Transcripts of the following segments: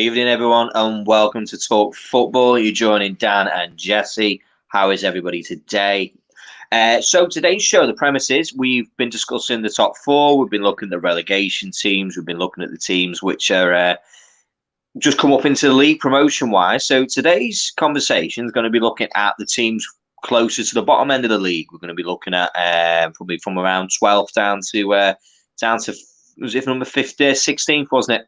evening, everyone, and welcome to Talk Football. You're joining Dan and Jesse. How is everybody today? So today's show, the premise is we've been discussing the top four. We've been looking at the relegation teams. We've been looking at the teams which are just come up into the league promotion-wise. So today's conversation is going to be looking at the teams closer to the bottom end of the league. We're going to be looking at probably from around 12th down to was it number 15th, 16th, wasn't it?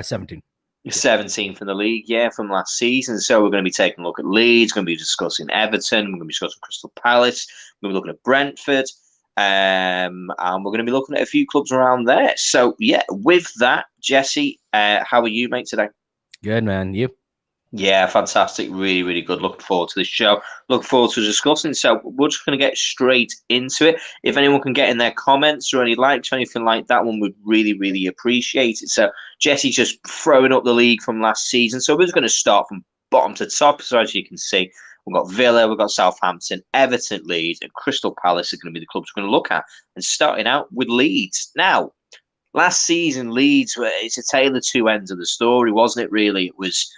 17. 17th in the league, from last season. So we're going to be taking a look at Leeds, going to be discussing Everton, we're going to be discussing Crystal Palace, we're going to be looking at Brentford, and we're going to be looking at a few clubs around there. So, with that, Jesse, how are you, mate, today? Good, man. You? Yeah, fantastic. Really, really good. Looking forward to this show. Looking forward to discussing. So we're just going to get straight into it. If anyone can get in their comments or any likes or anything like that, one would really, really appreciate it. So Jesse's just throwing up the league from last season. So we're just going to start from bottom to top. So as you can see, we've got Villa, we've got Southampton, Everton, Leeds, and Crystal Palace are going to be the clubs we're going to look at. And starting out with Leeds. Now, last season, Leeds, it's a tale of two ends of the story, wasn't it, really? It was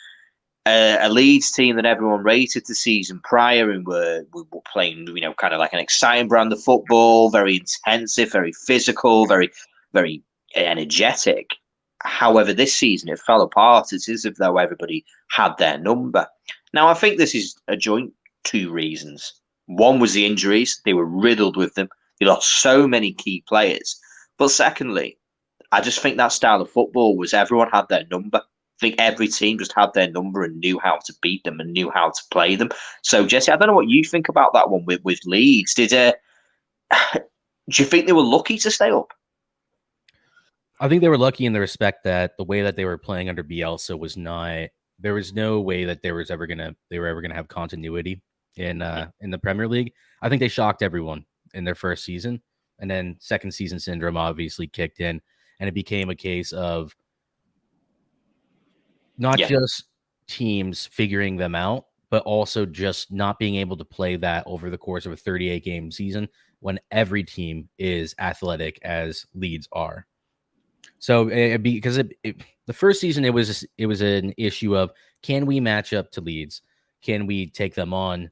a Leeds team that everyone rated the season prior and were playing, kind of like an exciting brand of football, very intensive, very physical, very, very energetic. However, this season it fell apart. It's as if though everybody had their number. Now, I think this is a joint two reasons. One was the injuries. They were riddled with them. They lost so many key players. But secondly, I just think that style of football was everyone had their number. I think every team just had their number and knew how to beat them and knew how to play them. So, Jesse, I don't know what you think about that one with Leeds. Do you think they were lucky to stay up? I think they were lucky in the respect that the way that they were playing under Bielsa was not. There was no way that they were ever gonna have continuity in the Premier League. I think they shocked everyone in their first season, and then second season syndrome obviously kicked in, and it became a case of not just teams figuring them out, but also just not being able to play that over the course of a 38-game season when every team is athletic as Leeds are. So because the first season, it was an issue of, can we match up to Leeds? Can we take them on?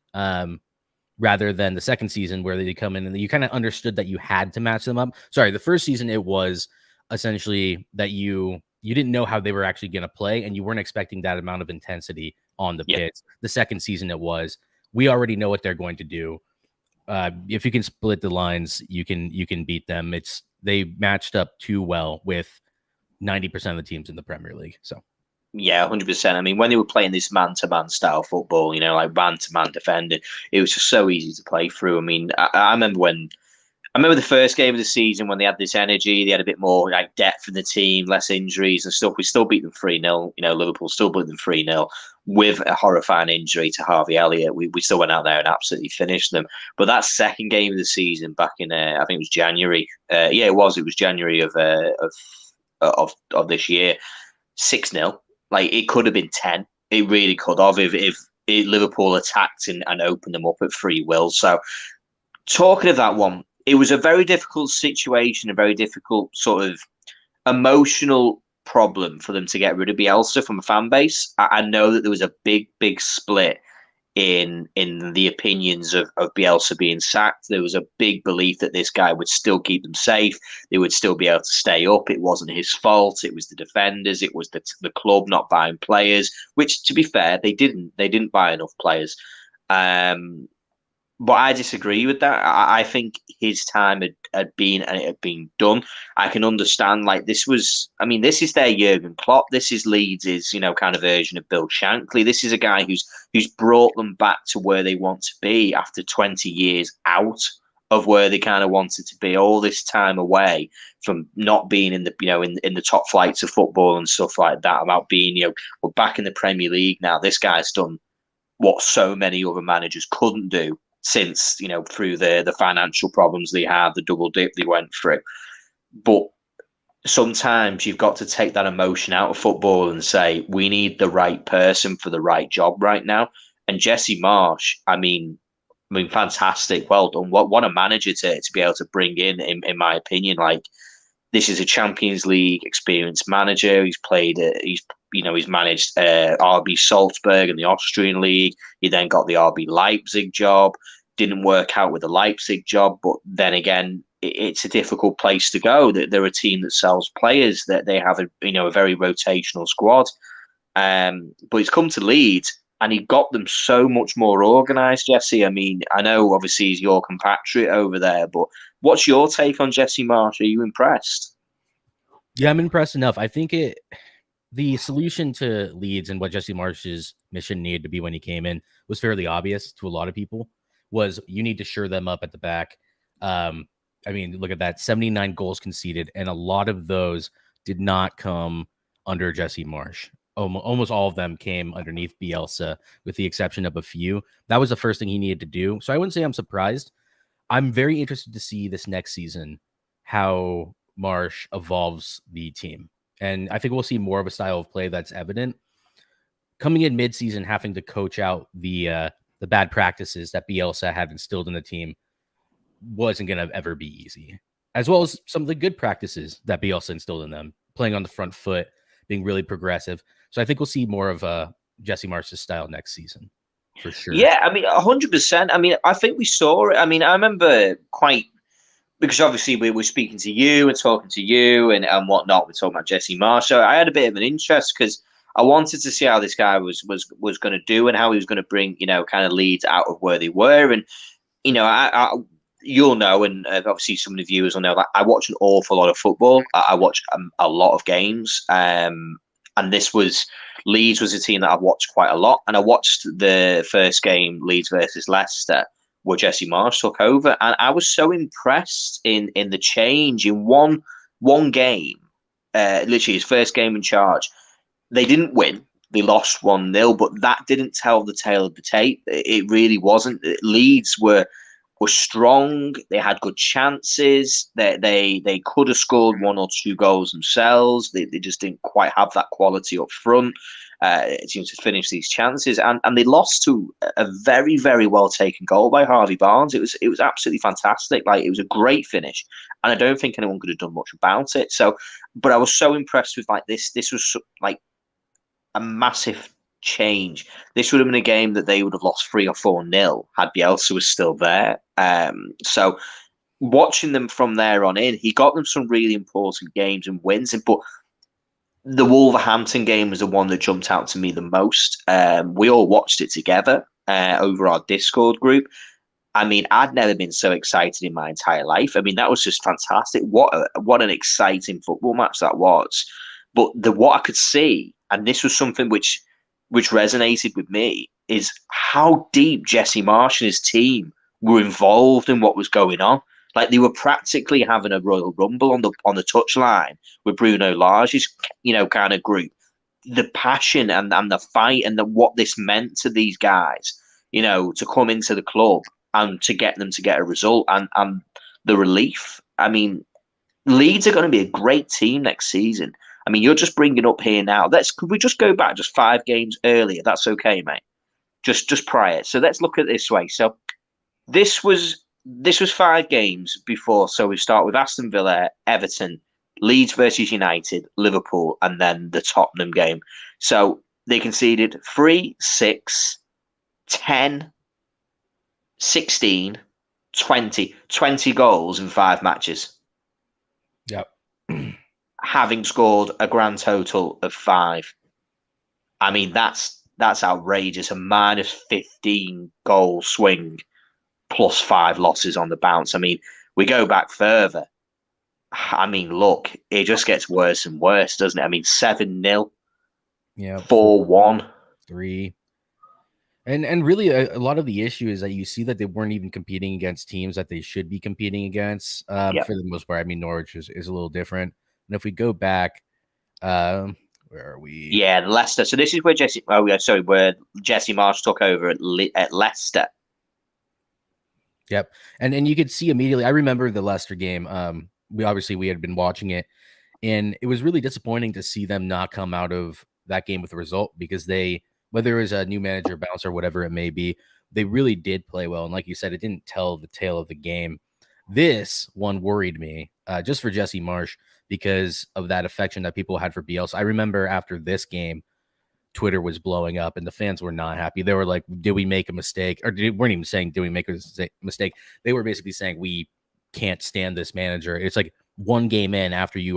Rather than the second season where they come in and you kind of understood that you had to match them up. Sorry, the first season, it was essentially that you didn't know how they were actually going to play, and you weren't expecting that amount of intensity on the pitch. The second season, it was, we already know what they're going to do. If you can split the lines, you can beat them. They matched up too well with 90% of the teams in the Premier League. So. Yeah, 100%. I mean, when they were playing this man-to-man style football, like man-to-man defending, it was just so easy to play through. I mean, I remember the first game of the season when they had this energy, they had a bit more like depth in the team, less injuries and stuff. We still beat them 3-0. Liverpool still beat them 3-0 with a horrifying injury to Harvey Elliott. We still went out there and absolutely finished them. But that second game of the season back in, I think it was January. It was January of this year. 6-0. Like, it could have been 10. It really could have if Liverpool attacked and opened them up at free will. So, talking of that one, it was a very difficult situation, a very difficult sort of emotional problem for them to get rid of Bielsa from a fan base. I know that there was a big, big split in the opinions of Bielsa being sacked. There was a big belief that this guy would still keep them safe. They would still be able to stay up. It wasn't his fault. It was the defenders. It was the club not buying players, which, to be fair, they didn't. They didn't buy enough players. But I disagree with that. I think his time had been and it had been done. I can understand, this is their Jurgen Klopp. This is Leeds' kind of version of Bill Shankly. This is a guy who's brought them back to where they want to be after 20 years out of where they kind of wanted to be, all this time away from not being in the in the top flights of football and stuff like that, about being, we're back in the Premier League now. This guy's done what so many other managers couldn't do since, through the financial problems they had, the double dip they went through. But sometimes you've got to take that emotion out of football and say, we need the right person for the right job right now. And Jesse Marsch, I mean, fantastic. Well done. What a manager to be able to bring in my opinion. This is a Champions League experienced manager. He's he's managed RB Salzburg in the Austrian league. He then got the RB Leipzig job. Didn't work out with the Leipzig job, but then again, it's a difficult place to go. They're a team that sells players. That they have a very rotational squad. But he's come to Leeds and he got them so much more organised, Jesse. I mean, I know obviously he's your compatriot over there, but what's your take on Jesse Marsh? Are you impressed? Yeah, I'm impressed enough. I think the solution to Leeds and what Jesse Marsh's mission needed to be when he came in was fairly obvious to a lot of people. Was you need to shore them up at the back. I mean, look at that, 79 goals conceded, and a lot of those did not come under Jesse Marsh. Almost all of them came underneath Bielsa, with the exception of a few. That was the first thing he needed to do. So I wouldn't say I'm surprised. I'm very interested to see this next season how Marsh evolves the team. And I think we'll see more of a style of play that's evident. Coming in mid-season, having to coach out the bad practices that Bielsa had instilled in the team wasn't going to ever be easy, as well as some of the good practices that Bielsa instilled in them, playing on the front foot, being really progressive. So I think we'll see more of Jesse Marsh's style next season, for sure. Yeah, I mean, 100%. I mean, I think we saw it. I mean, I remember because obviously we were speaking to you and talking to you and whatnot. We're talking about Jesse Marsh. So I had a bit of an interest because I wanted to see how this guy was going to do and how he was going to bring, kind of Leeds out of where they were. And, you'll know, and obviously some of the viewers will know that I watch an awful lot of football. I watch a lot of games. And Leeds was a team that I've watched quite a lot. And I watched the first game, Leeds versus Leicester, where Jesse Marsh took over. And I was so impressed in the change in one game, literally his first game in charge. They didn't win. They lost 1-0, but that didn't tell the tale of the tape. It really wasn't. Leeds were strong. They had good chances. They could have scored 1 or 2 goals themselves. They just didn't quite have that quality up front. It seems to finish these chances, and they lost to a very, very well taken goal by Harvey Barnes. It was absolutely fantastic. Like, it was a great finish, and I don't think anyone could have done much about it. So, but I was so impressed with this. This was like a massive change. This would have been a game that they would have lost 3 or 4-0 had Bielsa was still there. So watching them from there on in, he got them some really important games and wins. But the Wolverhampton game was the one that jumped out to me the most. We all watched it together over our Discord group. I mean, I'd never been so excited in my entire life. I mean, that was just fantastic. What an exciting football match that was. But what I could see, and this was something which resonated with me, is how deep Jesse Marsh and his team were involved in what was going on. Like, they were practically having a Royal Rumble on the touchline with Bruno Lage's, kind of group. The passion and the fight and what this meant to these guys, to come into the club and to get them to get a result and the relief. I mean, Leeds are going to be a great team next season. I mean, you're just bringing up here now. Could we just go back just 5 games earlier? That's okay, mate. Just prior. So let's look at it this way. So this was 5 games before. So we start with Aston Villa, Everton, Leeds versus United, Liverpool, and then the Tottenham game. So they conceded 3, 6, 10, 16, 20 goals in 5 matches. Yep. Having scored a grand total of 5. I mean, that's outrageous. A -15 goal swing plus 5 losses on the bounce. I mean, we go back further. I mean, look, it just gets worse and worse, doesn't it? I mean, 7-0, yeah, 4-1, 3. And really, a lot of the issue is that you see that they weren't even competing against teams that they should be competing against. For the most part, I mean, Norwich is a little different. And if we go back, where are we? Yeah, Leicester. So this is where where Jesse Marsh took over at Leicester. Yep, and you could see immediately. I remember the Leicester game. We had been watching it, and it was really disappointing to see them not come out of that game with a result, because whether it was a new manager bounce or whatever it may be, they really did play well. And like you said, it didn't tell the tale of the game. This one worried me just for Jesse Marsh because of that affection that people had for Bielsa. I remember after this game, Twitter was blowing up and the fans were not happy. They were like, did we make a mistake? Or weren't even saying, did we make a mistake? They were basically saying, we can't stand this manager. It's like one game in after you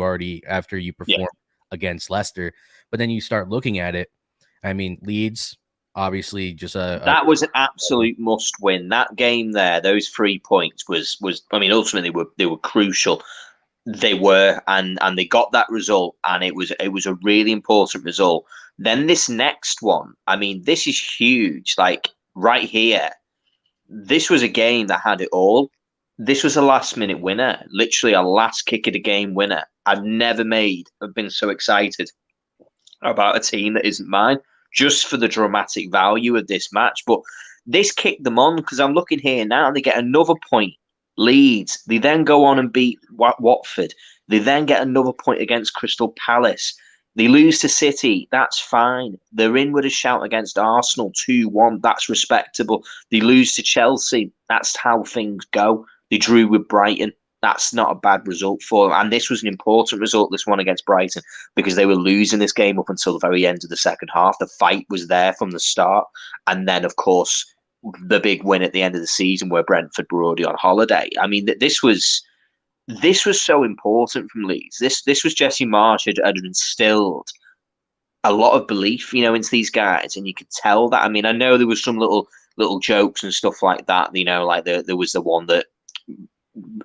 perform against Leicester. But then you start looking at it. I mean, Leeds, obviously just that was an absolute must win. That game there, those 3 points was I mean, ultimately they were crucial. They were, and they got that result, and it was a really important result. Then this next one, I mean, this is huge. Like right here, this was a game that had it all. This was a last minute winner, literally a last kick of the game winner. I've been so excited about a team that isn't mine, just for the dramatic value of this match. But this kicked them on, because I'm looking here now, they get another point. Leeds, they then go on and beat Watford. They then get another point against Crystal Palace. They lose to City. That's fine. They're in with a shout against Arsenal 2-1. That's respectable. They lose to Chelsea. That's how things go. They drew with Brighton. That's not a bad result for them. And this was an important result, this one against Brighton, because they were losing this game up until the very end of the second half. The fight was there from the start. And then, of course, the big win at the end of the season where Brentford were already on holiday. I mean, this was so important from Leeds. This was Jesse Marsch had instilled a lot of belief, into these guys, and you could tell that. I mean, I know there was some little jokes and stuff like that. Like there was the one that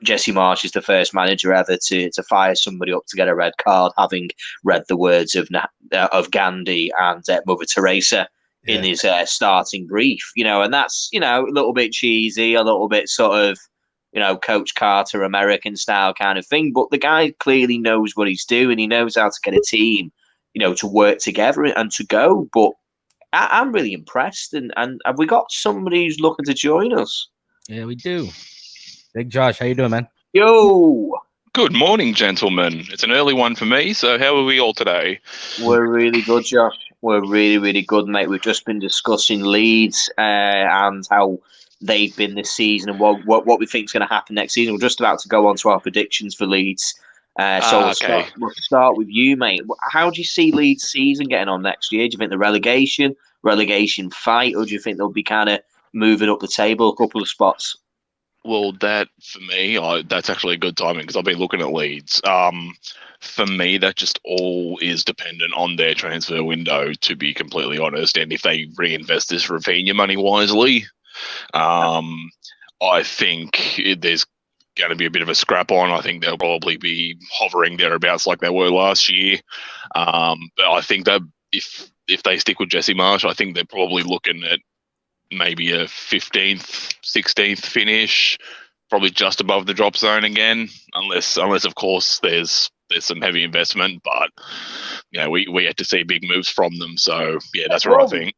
Jesse Marsch is the first manager ever to fire somebody up to get a red card, having read the words of Gandhi and Mother Teresa in his starting brief, and that's, a little bit cheesy, a little bit sort of, Coach Carter American style kind of thing. But the guy clearly knows what he's doing. He knows how to get a team, to work together and to go. But I'm really impressed. And have we got somebody who's looking to join us? Yeah, we do. Big Josh, how you doing, man? Yo! Good morning, gentlemen. It's an early one for me, so how are we all today? We're really good, Josh. We're really, really good, mate. We've just been discussing Leeds and how they've been this season and what we think is going to happen next season. We're just about to go on to our predictions for Leeds. We'll start with you, mate. How do you see Leeds' season getting on next year? Do you think the relegation fight, or do you think they'll be kind of moving up the table a couple of spots? Well, that, for me, that's actually a good timing, because I've been looking at Leeds. For me, that just all is dependent on their transfer window, to be completely honest. And if they reinvest this Rafinha money wisely, I think there's going to be a bit of a scrap on. I think they'll probably be hovering thereabouts like they were last year. But I think that if they stick with Jesse Marsch, I think they're probably looking at maybe a 15th, 16th finish, probably just above the drop zone again, unless of course there's some heavy investment. But we had to see big moves from them, so that's what I think.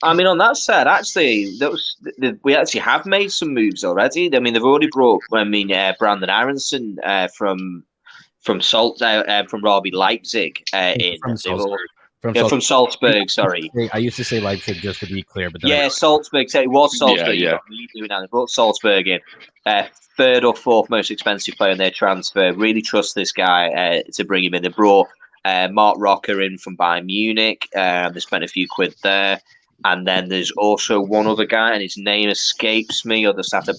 I mean, on that side, actually, we actually have made some moves already. I mean, they've already brought Brandon Aronson from RB Leipzig in. From Salzburg, sorry. I used to say Leipzig just to be clear, but then Salzburg. So it was Salzburg. Yeah. They brought Salzburg in. Third or fourth most expensive player in their transfer. Really trust this guy to bring him in. They brought Mark Rocker in from Bayern Munich. They spent a few quid there. And then there's also one other guy, and his name escapes me. You'll just have to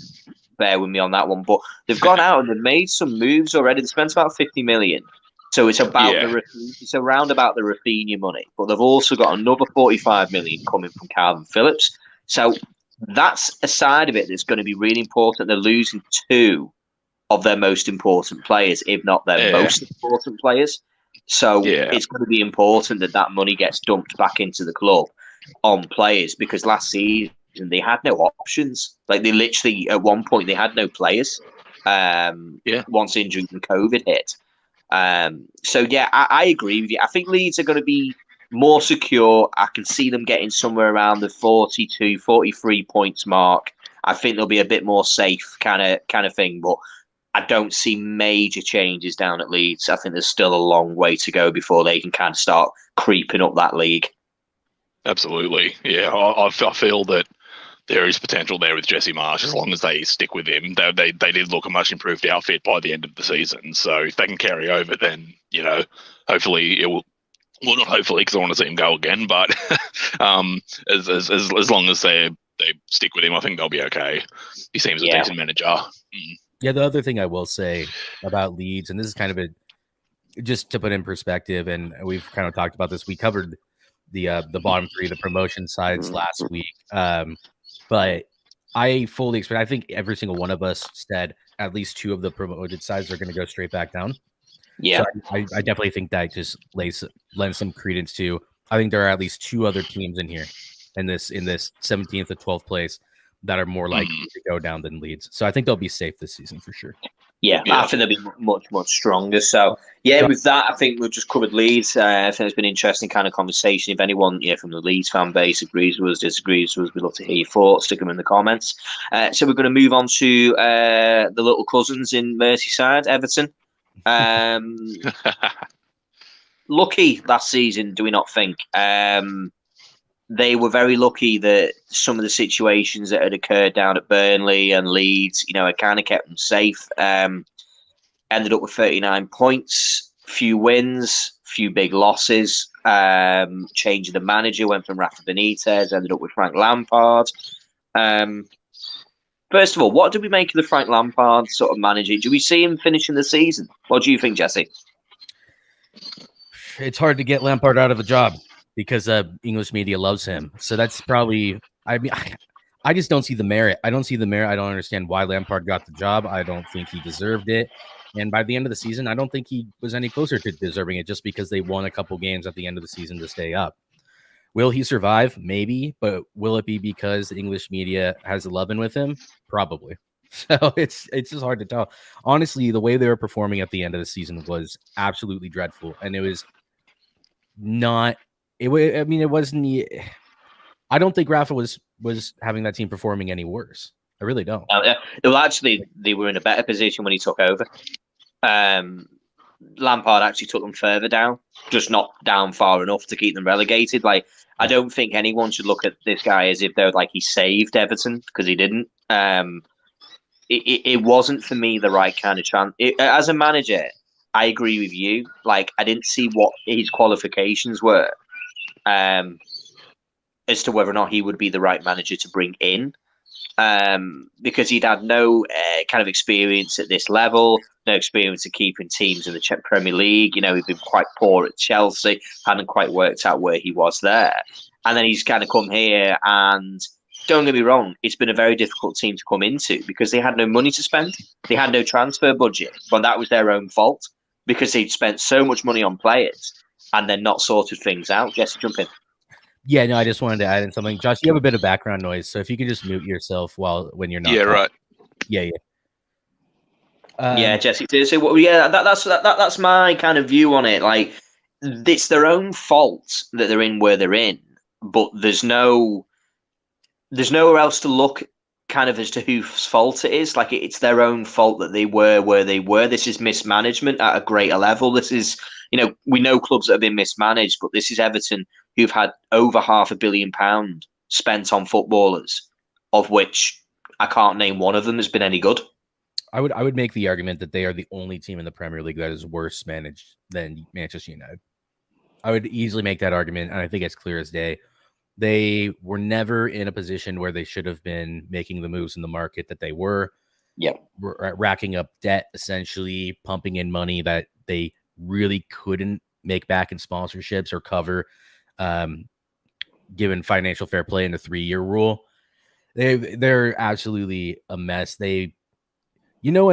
bear with me on that one. But they've gone out and they've made some moves already. They spent about 50 million. So it's around about the Rafinha money, but they've also got another 45 million coming from Calvin Phillips. So that's a side of it that's going to be really important. They're losing two of their most important players, if not their most important players. So it's going to be important that money gets dumped back into the club on players, because last season they had no options. Like, they literally, at one point, they had no players once injury and COVID hit. I agree with you. I think Leeds are going to be more secure. I can see them getting somewhere around the 42, 43 points mark. I think they'll be a bit more safe kind of thing, but I don't see major changes down at Leeds. I think there's still a long way to go before they can kind of start creeping up that league. Absolutely. Yeah, I feel that there is potential there with Jesse Marsch, as long as they stick with him. They did look a much improved outfit by the end of the season. So if they can carry over, then, hopefully it will Well, not hopefully, because I want to see him go again. But as long as they stick with him, I think they'll be okay. He seems a decent manager. Yeah, the other thing I will say about Leeds, and this is kind of just to put in perspective, and we've kind of talked about this. We covered the bottom three, the promotion sides last week, but I fully expect. I think every single one of us said at least two of the promoted sides are going to go straight back down. Yeah, so I definitely think that just lends some credence to. I think there are at least two other teams in here in this 17th to 12th place that are more likely to go down than Leeds. So I think they'll be safe this season for sure. Yeah, I think they'll be much, much stronger. So, with that, I think we've just covered Leeds. I think it's been an interesting kind of conversation. If anyone from the Leeds fan base agrees with us, disagrees with us, we'd love to hear your thoughts. Stick them in the comments. So we're going to move on to the little cousins in Merseyside, Everton. Lucky last season, do we not think? They were very lucky that some of the situations that had occurred down at Burnley and Leeds, had kind of kept them safe. Ended up with 39 points, few wins, few big losses. Change of the manager, went from Rafa Benitez, ended up with Frank Lampard. First of all, what do we make of the Frank Lampard sort of manager? Do we see him finishing the season? What do you think, Jesse? It's hard to get Lampard out of the job because English media loves him. So that's probably, I just don't see the merit. I don't see the merit. I don't understand why Lampard got the job. I don't think he deserved it. And by the end of the season, I don't think he was any closer to deserving it just because they won a couple games at the end of the season to stay up. Will he survive? Maybe. But will it be because the English media has a love-in with him? Probably. So it's just hard to tell. Honestly, the way they were performing at the end of the season was absolutely dreadful. And it was not... It wasn't. I don't think Rafa was having that team performing any worse. I really don't. Well, actually, they were in a better position when he took over. Lampard actually took them further down, just not down far enough to keep them relegated. Like, I don't think anyone should look at this guy as if they're like he saved Everton, because he didn't. It wasn't for me the right kind of chance. As a manager, I agree with you. Like, I didn't see what his qualifications were. As to whether or not he would be the right manager to bring in, because he'd had no kind of experience at this level, no experience of keeping teams in the Czech Premier League. He'd been quite poor at Chelsea, hadn't quite worked out where he was there. And then he's kind of come here, and don't get me wrong, it's been a very difficult team to come into because they had no money to spend. They had no transfer budget, but that was their own fault because they'd spent so much money on players and then not sorted things out. Jesse, jump in. Yeah, no, I just wanted to add in something. Josh, you have a bit of background noise, so if you could just mute yourself when you're not. Yeah, talking. right. Yeah. Yeah, Jesse. So, that's my kind of view on it. Like, it's their own fault that they're in where they're in, but there's nowhere else to look kind of as to whose fault it is. Like, it's their own fault that they were where they were. This is mismanagement at a greater level. This is, we know clubs that have been mismanaged, but this is Everton, who've had over £500 million spent on footballers, of which I can't name one of them has been any good. I would make the argument that they are the only team in the Premier League that is worse managed than Manchester United. I would easily make that argument, and I think it's clear as day. They were never in a position where they should have been making the moves in the market that they were. Yeah, racking up debt, essentially pumping in money that they really couldn't make back in sponsorships or cover, given financial fair play and the 3-year rule. They're absolutely a mess. When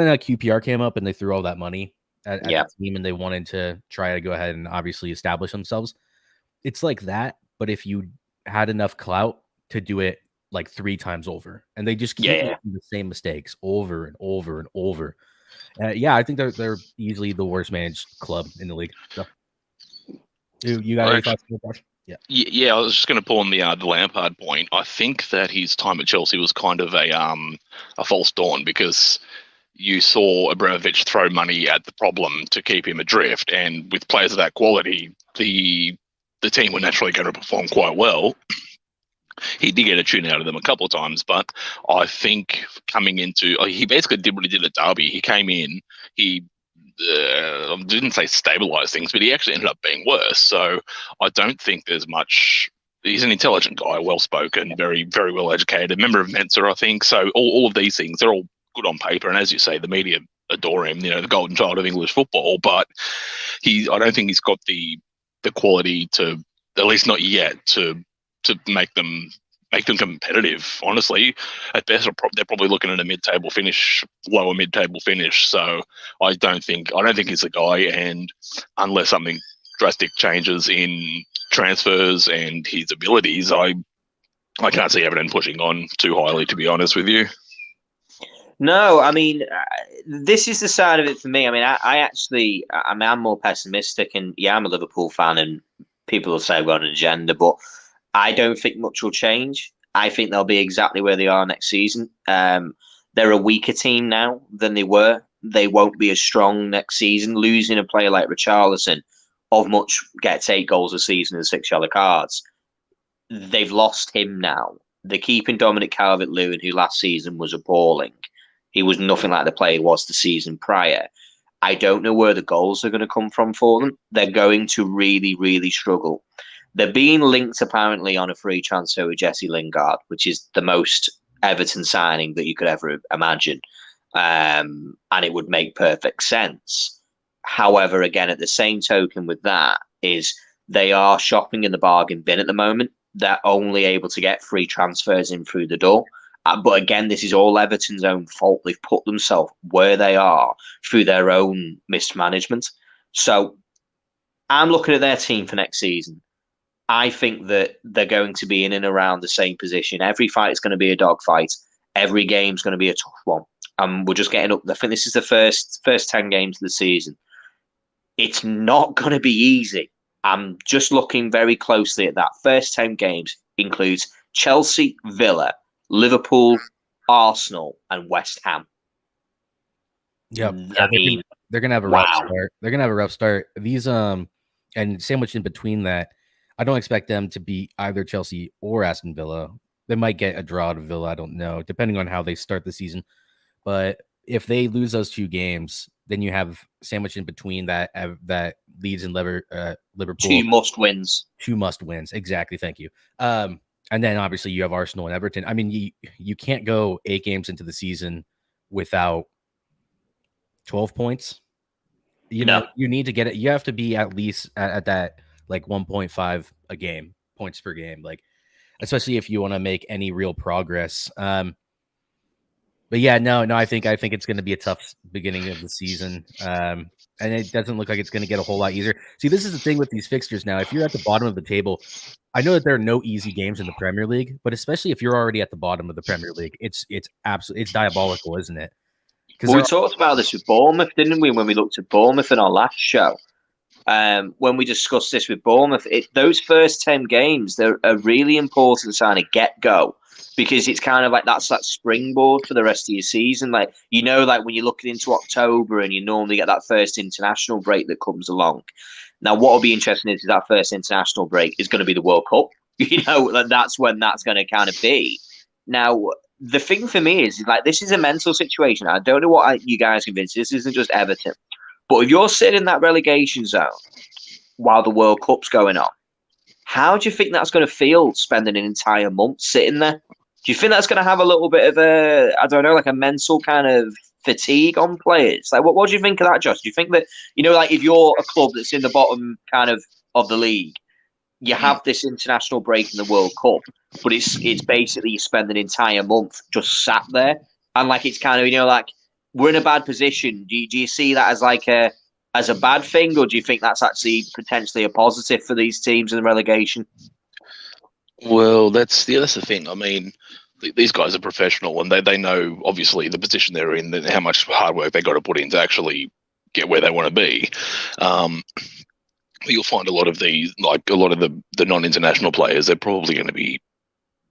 a QPR came up and they threw all that money at the team and they wanted to try to go ahead and obviously establish themselves, it's like that. But if you had enough clout to do it like 3 times over, and they just keep making the same mistakes over and over and over. I think they're easily the worst managed club in the league. So, you got any thoughts on the question? Yeah, I was just going to pull on the Lampard point. I think that his time at Chelsea was kind of a false dawn because you saw Abramovich throw money at the problem to keep him adrift, and with players of that quality, the team were naturally going to perform quite well. He did get a tune out of them a couple of times, but I think coming into he basically did what he did at Derby. He came in, I didn't say stabilise things, but he actually ended up being worse. So I don't think there's much. He's an intelligent guy, well-spoken, very, very well-educated, member of Mensa, I think. So all of these things, they're all good on paper. And as you say, the media adore him, the golden child of English football. But I don't think he's got the quality to, at least not yet, to make them competitive. Honestly, at best, they're probably looking at a mid-table finish, lower mid-table finish. So I don't think he's the guy. And unless something drastic changes in transfers and his abilities, I can't see Everton pushing on too highly, to be honest with you. No, I mean, this is the side of it for me. I mean, I'm more pessimistic, and yeah, I'm a Liverpool fan, and people will say we're on an agenda, but I don't think much will change. I think they'll be exactly where they are next season. They're a weaker team now than they were. They won't be as strong next season. Losing a player like Richarlison of much gets 8 goals a season and 6 yellow cards. They've lost him now. They're keeping Dominic Calvert-Lewin, who last season was appalling. He was nothing like the player he was the season prior. I don't know where the goals are going to come from for them. They're going to really, really struggle. They're being linked apparently on a free transfer with Jesse Lingard, which is the most Everton signing that you could ever imagine. And it would make perfect sense. However, again, at the same token with that is they are shopping in the bargain bin at the moment. They're only able to get free transfers in through the door. But again, this is all Everton's own fault. They've put themselves where they are through their own mismanagement. So I'm looking at their team for next season. I think that they're going to be in and around the same position. Every fight is going to be a dogfight. Every game's going to be a tough one. We're just getting up. I think this is the first 10 games of the season. It's not going to be easy. I'm just looking very closely at that. First 10 games includes Chelsea, Villa, Liverpool, Arsenal, and West Ham. Yep. I mean, they're gonna have a rough start. They're gonna have a rough start. These and sandwiched in between that, I don't expect them to beat either Chelsea or Aston Villa. They might get a draw to Villa. I don't know, depending on how they start the season. But if they lose those 2 games, then you have sandwiched in between that Leeds and Liverpool. 2 must wins. 2 must wins. Exactly. Thank you. And then obviously you have Arsenal and Everton. I mean, you can't go 8 games into the season without 12 points. You know, you need to get it. You have to be at least at that like 1.5 a game, points per game, like especially if you want to make any real progress. But yeah, no, I think it's going to be a tough beginning of the season. And it doesn't look like it's going to get a whole lot easier. See, this is the thing with these fixtures now. If you're at the bottom of the table, I know that there are no easy games in the Premier League, but especially if you're already at the bottom of the Premier League, it's absolutely diabolical, isn't it? Well, we talked about this with Bournemouth, didn't we? When we looked at Bournemouth in our last show, when we discussed this with Bournemouth, those first 10 games, they're a really important sign of get-go. Because it's kind of like that's that springboard for the rest of your season. Like, like when you're looking into October and you normally get that first international break that comes along. Now, what will be interesting is that first international break is going to be the World Cup. That's when that's going to kind of be. Now, the thing for me is like, this is a mental situation. I don't know what you guys convinced. This isn't just Everton. But if you're sitting in that relegation zone while the World Cup's going on, how do you think that's going to feel spending an entire month sitting there? Do you think that's going to have a little bit of like a mental kind of fatigue on players? Like, what do you think of that, Josh? Do you think that, like if you're a club that's in the bottom kind of the league, you have this international break in the World Cup, but it's basically you spend an entire month just sat there, and like it's kind of like we're in a bad position. Do you see that as like as a bad thing, or do you think that's actually potentially a positive for these teams in the relegation? Well, that's the thing. I mean, these guys are professional, and they know obviously the position they're in and how much hard work they got to put in to actually get where they want to be. You'll find a lot of the non-international players, they're probably going to be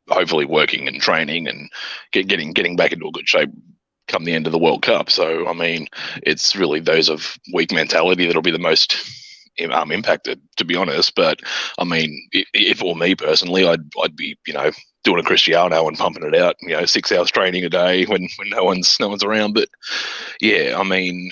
hopefully working and training and getting back into a good shape come the end of the World Cup. So, I mean, it's really those of weak mentality that'll be the most impacted, to be honest. But I mean, if it were me personally, I'd be doing a Cristiano and pumping it out, 6 hours training a day when no one's around. But yeah, I mean,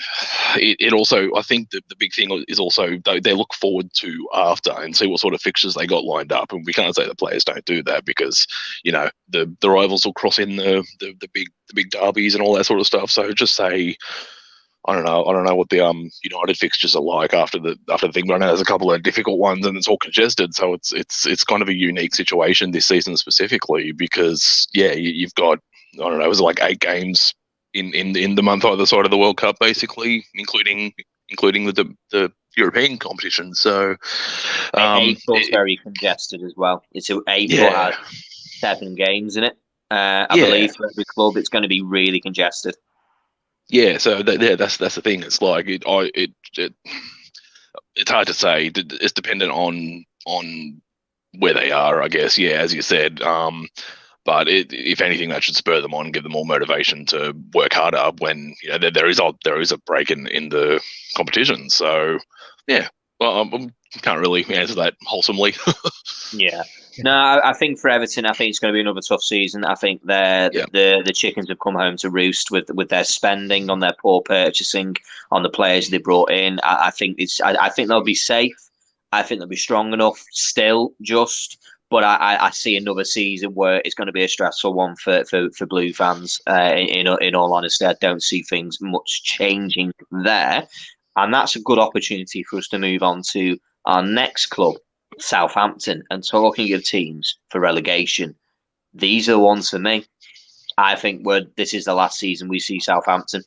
it also, I think the big thing is also they look forward to after and see what sort of fixtures they got lined up. And we can't say the players don't do that because, the rivals will cross in the big derbies and all that sort of stuff. So just say, I don't know what the United fixtures are like after the thing. But I know there's a couple of difficult ones and it's all congested. So it's kind of a unique situation this season specifically because you've got, I don't know, it was like 8 games in the month either side of the World Cup basically, including the European competition. So April's very congested as well. April has 7 games in it. I believe for every club it's going to be really congested. Yeah, so that's the thing. It's like it's hard to say. It's dependent on where they are, I guess. Yeah, as you said. But if anything, that should spur them on, give them more motivation to work harder when there is a break in the competition. So yeah, well, I can't really answer that wholesomely. Yeah. No, I think for Everton, I think it's going to be another tough season. I think the chickens have come home to roost with their spending on their poor purchasing on the players they brought in. I think they'll be safe. I think they'll be strong enough still, but I see another season where it's going to be a stressful one for Blue fans. In all honesty, I don't see things much changing there, and that's a good opportunity for us to move on to our next club, Southampton. And talking of teams for relegation, these are the ones for me. I think this is the last season we see Southampton,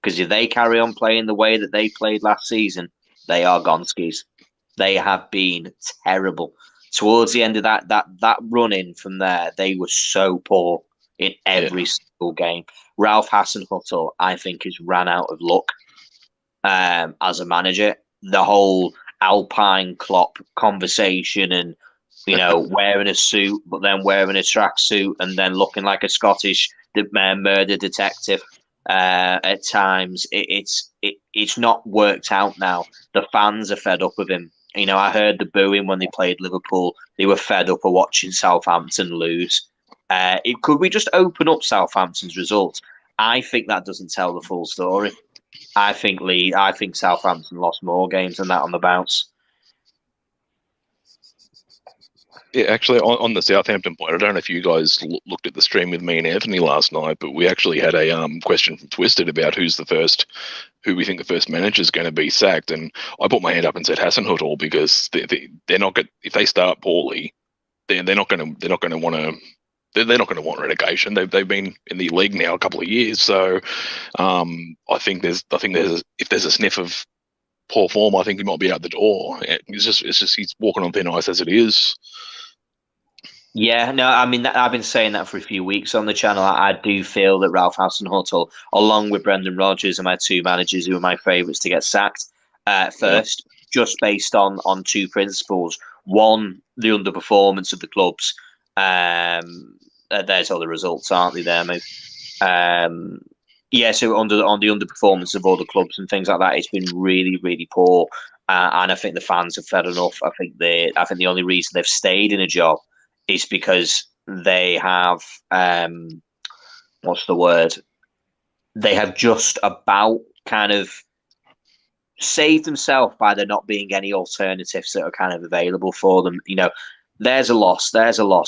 because if they carry on playing the way that they played last season, they are gonskis. They have been terrible. Towards the end of that run in from there, they were so poor in every single game. Ralph Hasenhüttl, I think, has ran out of luck as a manager. The whole Alpine Klopp conversation and wearing a suit but then wearing a tracksuit and then looking like a Scottish murder detective at times, it's not worked out now. The fans are fed up with him. I heard the booing when they played Liverpool. They were fed up of watching Southampton lose. Could we just open up Southampton's results? I think that doesn't tell the full story. I think Southampton lost more games than that on the bounce. Yeah, actually, on the Southampton point, I don't know if you guys looked at the stream with me and Anthony last night, but we actually had a question from Twisted about who we think the first manager is going to be sacked, and I put my hand up and said Hasenhüttl because they're not going, if they start poorly, they're not going to want relegation. They've been in the league now a couple of years, so I think there's if there's a sniff of poor form, I think he might be out the door. It's just he's walking on thin ice as it is. Yeah, no, I mean, I've been saying that for a few weeks on the channel. I do feel that Ralph Hasenhüttl, along with Brendan Rodgers, are my 2 managers who are my favourites to get sacked first, just based on 2 principles. One, the underperformance of the clubs. There's all the results, aren't they, there, mate? So on the underperformance of all the clubs and things like that, it's been really, really poor. And I think the fans have fed enough. I think the only reason they've stayed in a job is because they have they have just about kind of saved themselves by there not being any alternatives that are kind of available for them. There's a loss.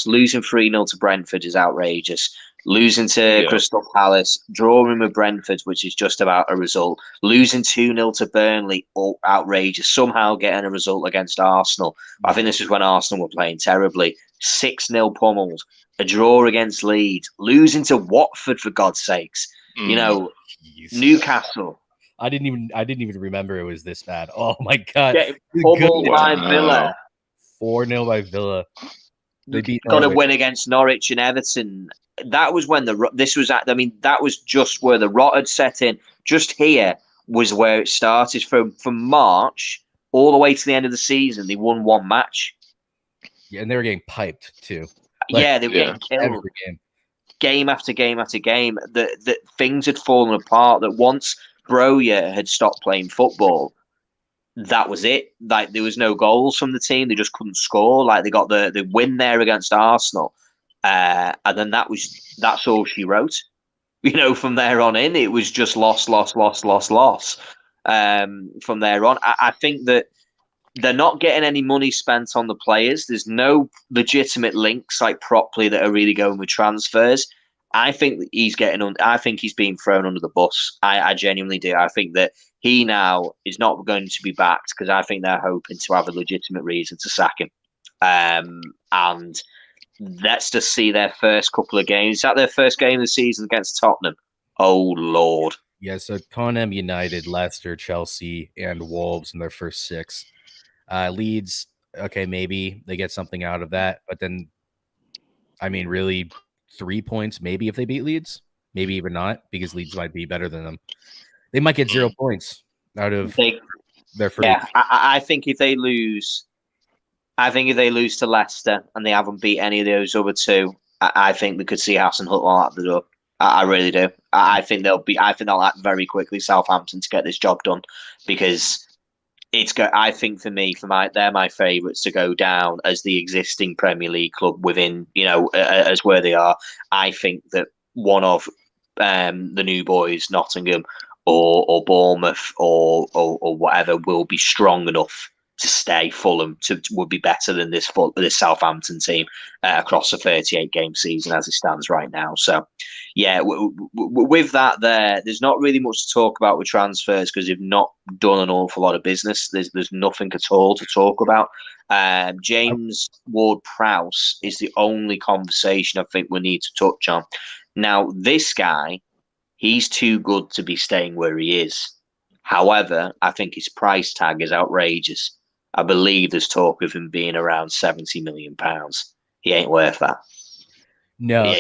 Losing 3-0 to Brentford is outrageous. Losing to Crystal Palace, drawing with Brentford, which is just about a result. Losing 2-0 to Burnley, outrageous. Somehow getting a result against Arsenal. I think this is when Arsenal were playing terribly. 6-0 pummeled. A draw against Leeds. Losing to Watford, for God's sakes. Newcastle. I didn't even remember it was this bad. Oh my God. Pummeled by Villa. 4-0 by Villa. They beat got a win against Norwich and Everton. That was when that was just where the rot had set in. Just here was where it started. From March all the way to the end of the season, they won 1 match. Yeah, and they were getting piped too. They were getting killed. Every Game after game after game. That things had fallen apart. That once Broja had stopped playing football, that was it. Like, there was no goals from the team. They just couldn't score. Like, they got the win there against Arsenal. And then that's all she wrote. From there on in, it was just loss. From there on, I think that they're not getting any money spent on the players. There's no legitimate links like properly that are really going with transfers. I think that I think he's being thrown under the bus. I genuinely do. I think that he now is not going to be backed because I think they're hoping to have a legitimate reason to sack him. And let's just see their first couple of games. Is that their first game of the season against Tottenham? Oh, Lord. Yeah, so Tottenham, United, Leicester, Chelsea, and Wolves in their first 6. Leeds, okay, maybe they get something out of that. But then, I mean, really, 3 points maybe if they beat Leeds. Maybe even not, because Leeds might be better than them. They might get 0 points out of their first. Yeah, I think if they lose... to Leicester and they haven't beat any of those other two, I think we could see Hasenhüttl at the door. I really do. I think they'll act very quickly, Southampton, to get this job done, because I think they're my favourites to go down as the existing Premier League club within, as where they are. I think that one of the new boys, Nottingham or Bournemouth or whatever, will be strong enough to stay. Fulham would be better than this Southampton team across a 38-game season as it stands right now. So, yeah, with that there's not really much to talk about with transfers because they've not done an awful lot of business. There's nothing at all to talk about. James Ward-Prowse is the only conversation I think we need to touch on. Now, this guy, he's too good to be staying where he is. However, I think his price tag is outrageous. I believe there's talk of him being around £70 million. He ain't worth that. No,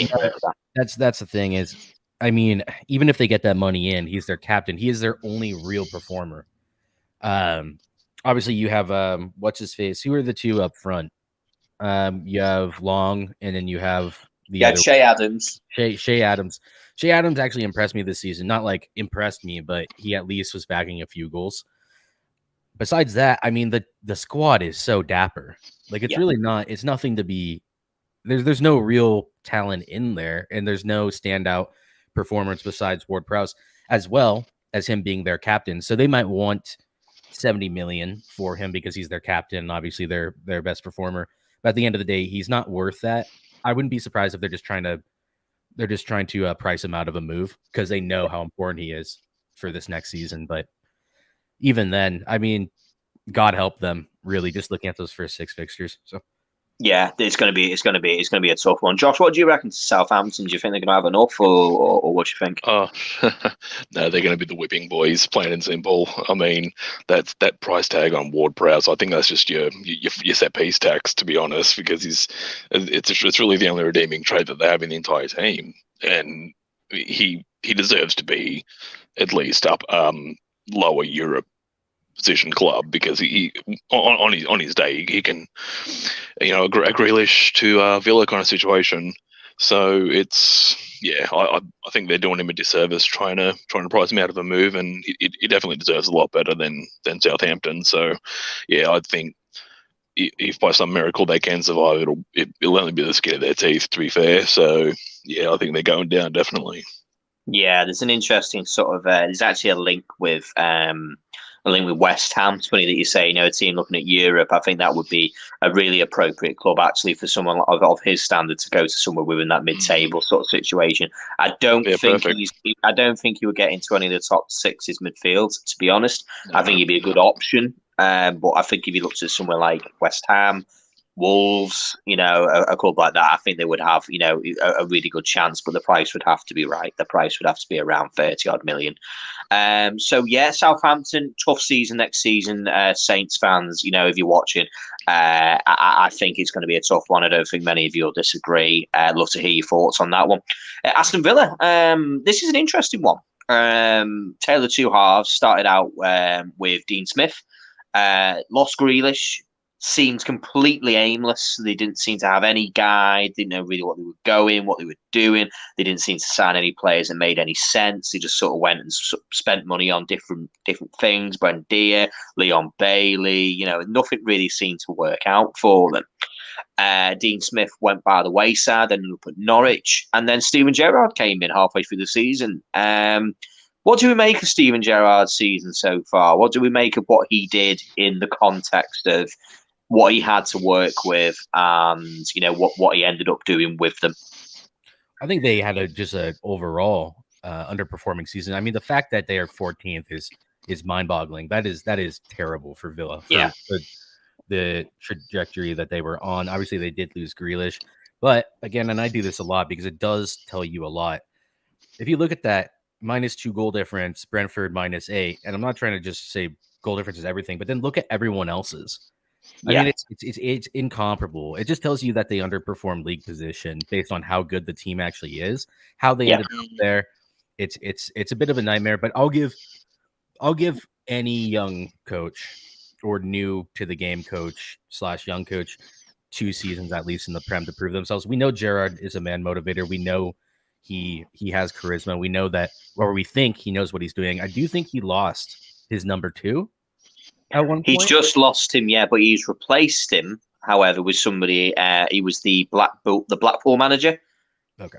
that's the thing is, I mean, even if they get that money in, he's their captain. He is their only real performer. Obviously, you have what's his face? Who are the two up front? You have Long, and then you have the other Shea Adams. Shea Adams. Shea Adams actually impressed me this season. Not like impressed me, but he at least was bagging a few goals. Besides that, I mean, the squad is so dapper. Like, it's really not. It's nothing to be. There's no real talent in there, and there's no standout performance besides Ward-Prowse, as well as him being their captain. So they might want 70 million for him because he's their captain and obviously their best performer. But at the end of the day, he's not worth that. I wouldn't be surprised if they're just trying to price him out of a move because they know how important he is for this next season. But even then, I mean, God help them, really, just looking at those first 6 fixtures. So yeah, it's gonna be a tough one. Josh, what do you reckon to Southampton? Do you think they're gonna have enough, or what do you think? Oh, no, they're going to be the whipping boys, plain and simple. I mean, that price tag on Ward-Prowse, I think that's just your set piece tax, to be honest, because it's really the only redeeming trait that they have in the entire team, and he deserves to be at least up lower Europe position club, because he on his day he can, a Grealish to Villa kind of situation. So it's I think they're doing him a disservice trying to price him out of a move, and he definitely deserves a lot better than Southampton. So I think if by some miracle they can survive, it'll only be the skin of their teeth, to be fair. So I think they're going down definitely. Yeah, there's an interesting sort of there's actually a link with West Ham. It's funny that you say, a team looking at Europe. I think that would be a really appropriate club actually for someone of his standard to go to somewhere within that mid-table sort of situation. I don't think he would get into any of the top 6's midfield, to be honest. No. I think he'd be a good option. But I think if you looked at somewhere like West Ham, Wolves, a club like that, I think they would have, a really good chance, but the price would have to be right. The price would have to be around 30-odd million. Southampton, tough season next season. Saints fans, if you're watching, I think it's going to be a tough one. I don't think many of you will disagree. I'd love to hear your thoughts on that one. Aston Villa, this is an interesting one. Tale of two halves. Started out with Dean Smith, lost Grealish. Seemed completely aimless. They didn't seem to have any guide. Didn't know really what they were going, what they were doing. They didn't seem to sign any players that made any sense. They just sort of went and spent money on different things. Buendia, Leon Bailey, nothing really seemed to work out for them. Dean Smith went by the wayside, ended up at Norwich, and then Steven Gerrard came in halfway through the season. What do we make of Steven Gerrard's season so far? What do we make of what he did in the context of what he had to work with, and what he ended up doing with them? I think they had just an overall underperforming season. I mean, the fact that they are 14th is mind-boggling. That is terrible for Villa. For the trajectory that they were on. Obviously, they did lose Grealish, but again, and I do this a lot because it does tell you a lot. If you look at that -2 goal difference, Brentford -8, and I'm not trying to just say goal difference is everything, but then look at everyone else's. I mean, it's incomparable. It just tells you that they underperformed league position based on how good the team actually is. How they ended up there, it's a bit of a nightmare. But I'll give any young coach or new to the game coach / young coach 2 seasons at least in the Prem to prove themselves. We know Gerrard is a man motivator. We know he has charisma. We know that, or we think he knows what he's doing. I do think he lost his number 2 at one point. He's just lost him, but he's replaced him, however, with somebody. He was the Blackpool manager. Okay.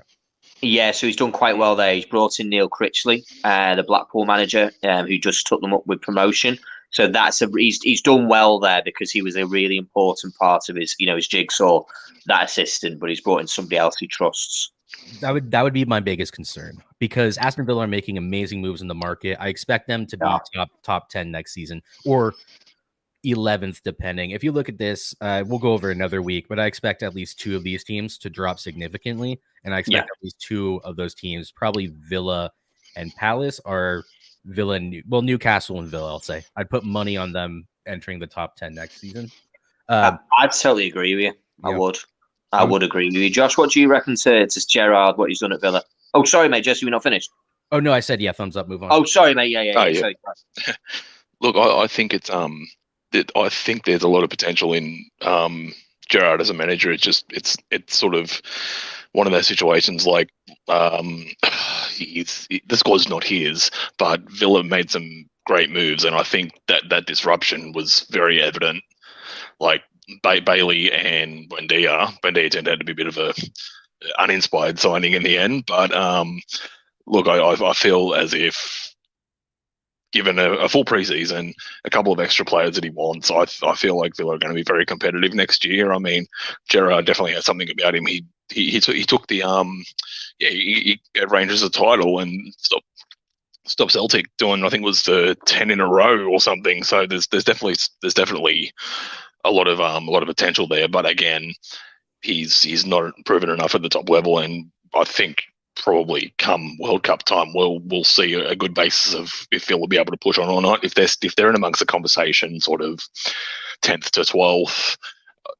Yeah, so he's done quite well there. He's brought in Neil Critchley, the Blackpool manager, who just took them up with promotion. So he's done well there because he was a really important part of his jigsaw, that assistant. But he's brought in somebody else he trusts. That would be my biggest concern because Aston Villa are making amazing moves in the market. I expect them to be top 10 next season or 11th, depending. If you look at this, we'll go over another week, but I expect at least 2 of these teams to drop significantly, and I expect at least 2 of those teams, probably Villa and Palace, are Newcastle and Villa. I'll say I'd put money on them entering the top 10 next season. I'd totally agree with you. I would agree with you. Josh, what do you reckon to Gerrard, what he's done at Villa? Oh, sorry, mate. Jesse, we're not finished. Oh, no, I said, thumbs up, move on. Oh, sorry, mate. Yeah. Sorry. Look, I think I think there's a lot of potential in Gerrard as a manager. It's sort of one of those situations like the squad's not his, but Villa made some great moves, and I think that disruption was very evident. Like Bailey and Buendia turned out to be a bit of a uninspired signing in the end, but look, I feel as if given a full preseason, a couple of extra players that he wants, I feel like Villa are going to be very competitive next year. I mean, Gerrard definitely has something about him. He took the he gave Rangers a title and stopped Celtic doing, I think it was the 10 in a row or something. So there's definitely a lot of potential there. But again, he's not proven enough at the top level, and I think probably come World Cup time we'll see a good basis of if Phil will be able to push on or not. If they're in amongst the conversation, sort of 10th to 12th,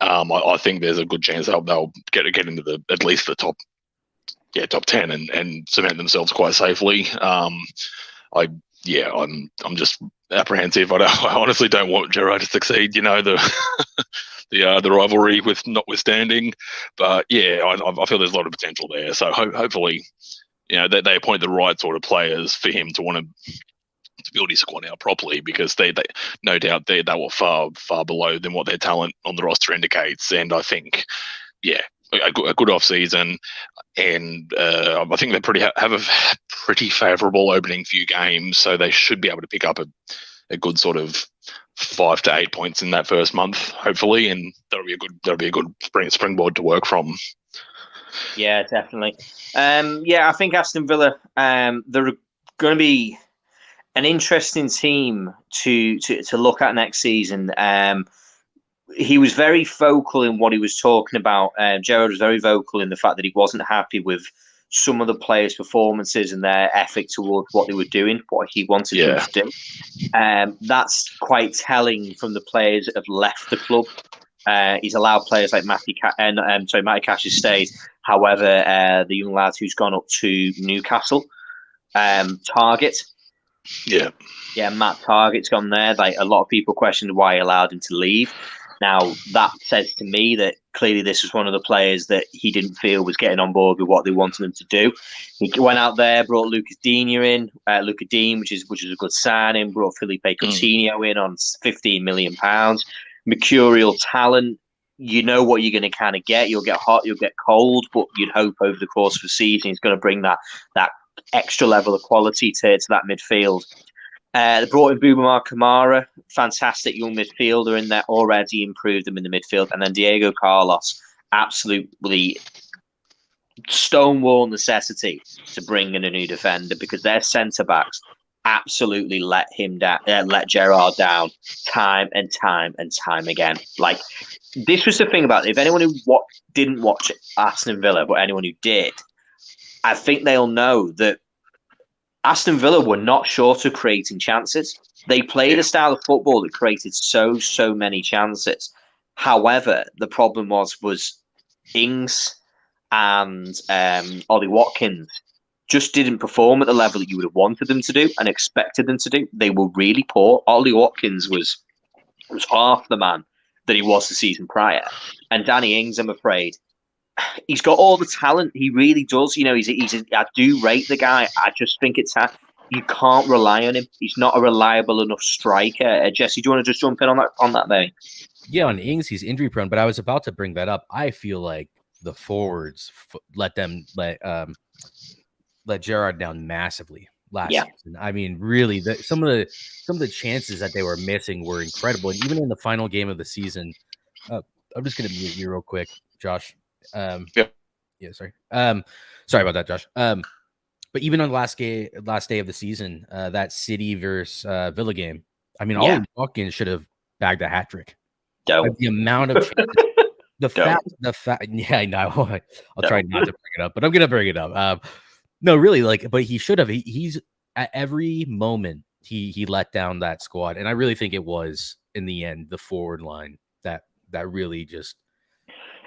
I think there's a good chance they'll get into at least the top 10 and cement themselves quite safely. I'm just apprehensive. I honestly don't want Gerrard to succeed. The rivalry with notwithstanding, but I feel there's a lot of potential there. So hopefully, they appoint the right sort of players for him to want to build his squad out properly, because they no doubt they were far below than what their talent on the roster indicates. And I think, a good off season, and I think they have a pretty favourable opening few games, so they should be able to pick up a good sort of 5 to 8 points in that first month, hopefully, and that'll be a good springboard to work from. Yeah, definitely. I think Aston Villa, they're going to be an interesting team to look at next season. He was very vocal in what he was talking about. Gerrard was very vocal in the fact that he wasn't happy with some of the players' performances and their ethic towards what they were doing, what he wanted them to do. That's quite telling from the players that have left the club. He's allowed players like Matty Cash has stayed. However, the young lad who's gone up to Newcastle, Target. Matt Target's gone there. Like, a lot of people questioned why he allowed him to leave. Now, that says to me that clearly this was one of the players that he didn't feel was getting on board with what they wanted him to do. He went out there, brought Lucas Digne in, Luca Dean, which is a good signing, brought Felipe Coutinho in on £15 million. Mercurial talent, you know what you're going to kind of get. You'll get hot, you'll get cold, but you'd hope over the course of the season he's going to bring that extra level of quality to that midfield. They brought in Boubacar Kamara, fantastic young midfielder in there, already improved them in the midfield. And then Diego Carlos, absolutely stonewall necessity to bring in a new defender, because their centre-backs absolutely let him down, let Gerrard down time and time and time again. Like, this was the thing about it. If anyone who didn't watch Aston Villa, but anyone who did, I think they'll know that Aston Villa were not short of creating chances. They played a style of football that created so many chances. However, the problem was Ings and Ollie Watkins just didn't perform at the level that you would have wanted them to do and expected them to do. They were really poor. Ollie Watkins was half the man that he was the season prior. And Danny Ings, I'm afraid, he's got all the talent. He really does. You know, I do rate the guy. I just think you can't rely on him. He's not a reliable enough striker. Jesse, do you want to just jump in on that, mate? Yeah, on Ings, he's injury prone, but I was about to bring that up. I feel like the forwards let Gerrard down massively last season. I mean, really, some of the chances that they were missing were incredible. And even in the final game of the season, I'm just going to mute you real quick, Josh. Yeah, sorry. Sorry about that, Josh. But even on the last day of the season, that City versus Villa game, I mean, Ollie Watkins should have bagged a hat trick. Like, the amount of chances, the fact. Yeah, I know. I'll try not to bring it up, but I'm gonna bring it up. No, really, but he should have. He's at every moment he let down that squad, and I really think it was in the end the forward line that really just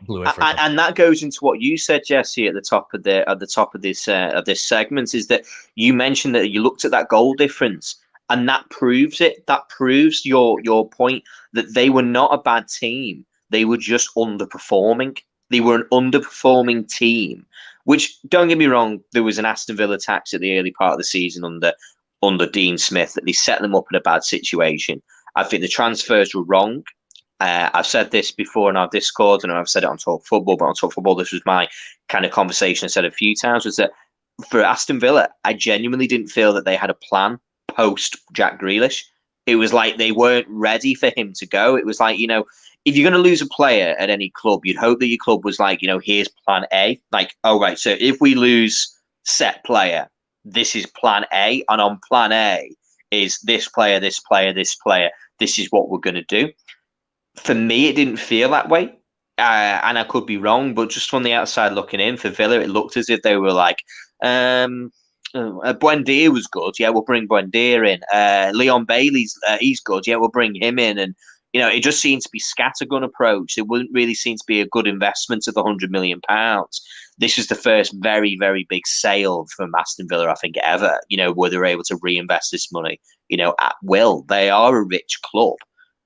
blew it. And that goes into what you said, Jesse, at the top of this segment, is that you mentioned that you looked at that goal difference, and that proves it. That proves your point that they were not a bad team. They were just underperforming. They were an underperforming team. Which, don't get me wrong, there was an Aston Villa tax at the early part of the season under Dean Smith that they set them up in a bad situation. I think the transfers were wrong. I've said this before in our Discord, and I've said it on Talk Football, but on Talk Football, this was my kind of conversation I said a few times, was that for Aston Villa, I genuinely didn't feel that they had a plan post Jack Grealish. It was like they weren't ready for him to go. It was like, you know, if you're going to lose a player at any club, you'd hope that your club was like, you know, here's plan A. Like, oh, right, so if we lose set player, this is plan A. And on plan A is this player, this player, this player. This is what we're going to do. For me, it didn't feel that way. And I could be wrong, but just from the outside looking in, for Villa, it looked as if they were like, Buendia was good. Yeah, we'll bring Buendia in. Leon Bailey's, he's good. Yeah, we'll bring him in. And, you know, it just seemed to be scattergun approach. It wouldn't really seem to be a good investment of the £100 million. This was the first very, very big sale from Aston Villa, I think, ever, you know, where they're able to reinvest this money, you know, at will. They are a rich club.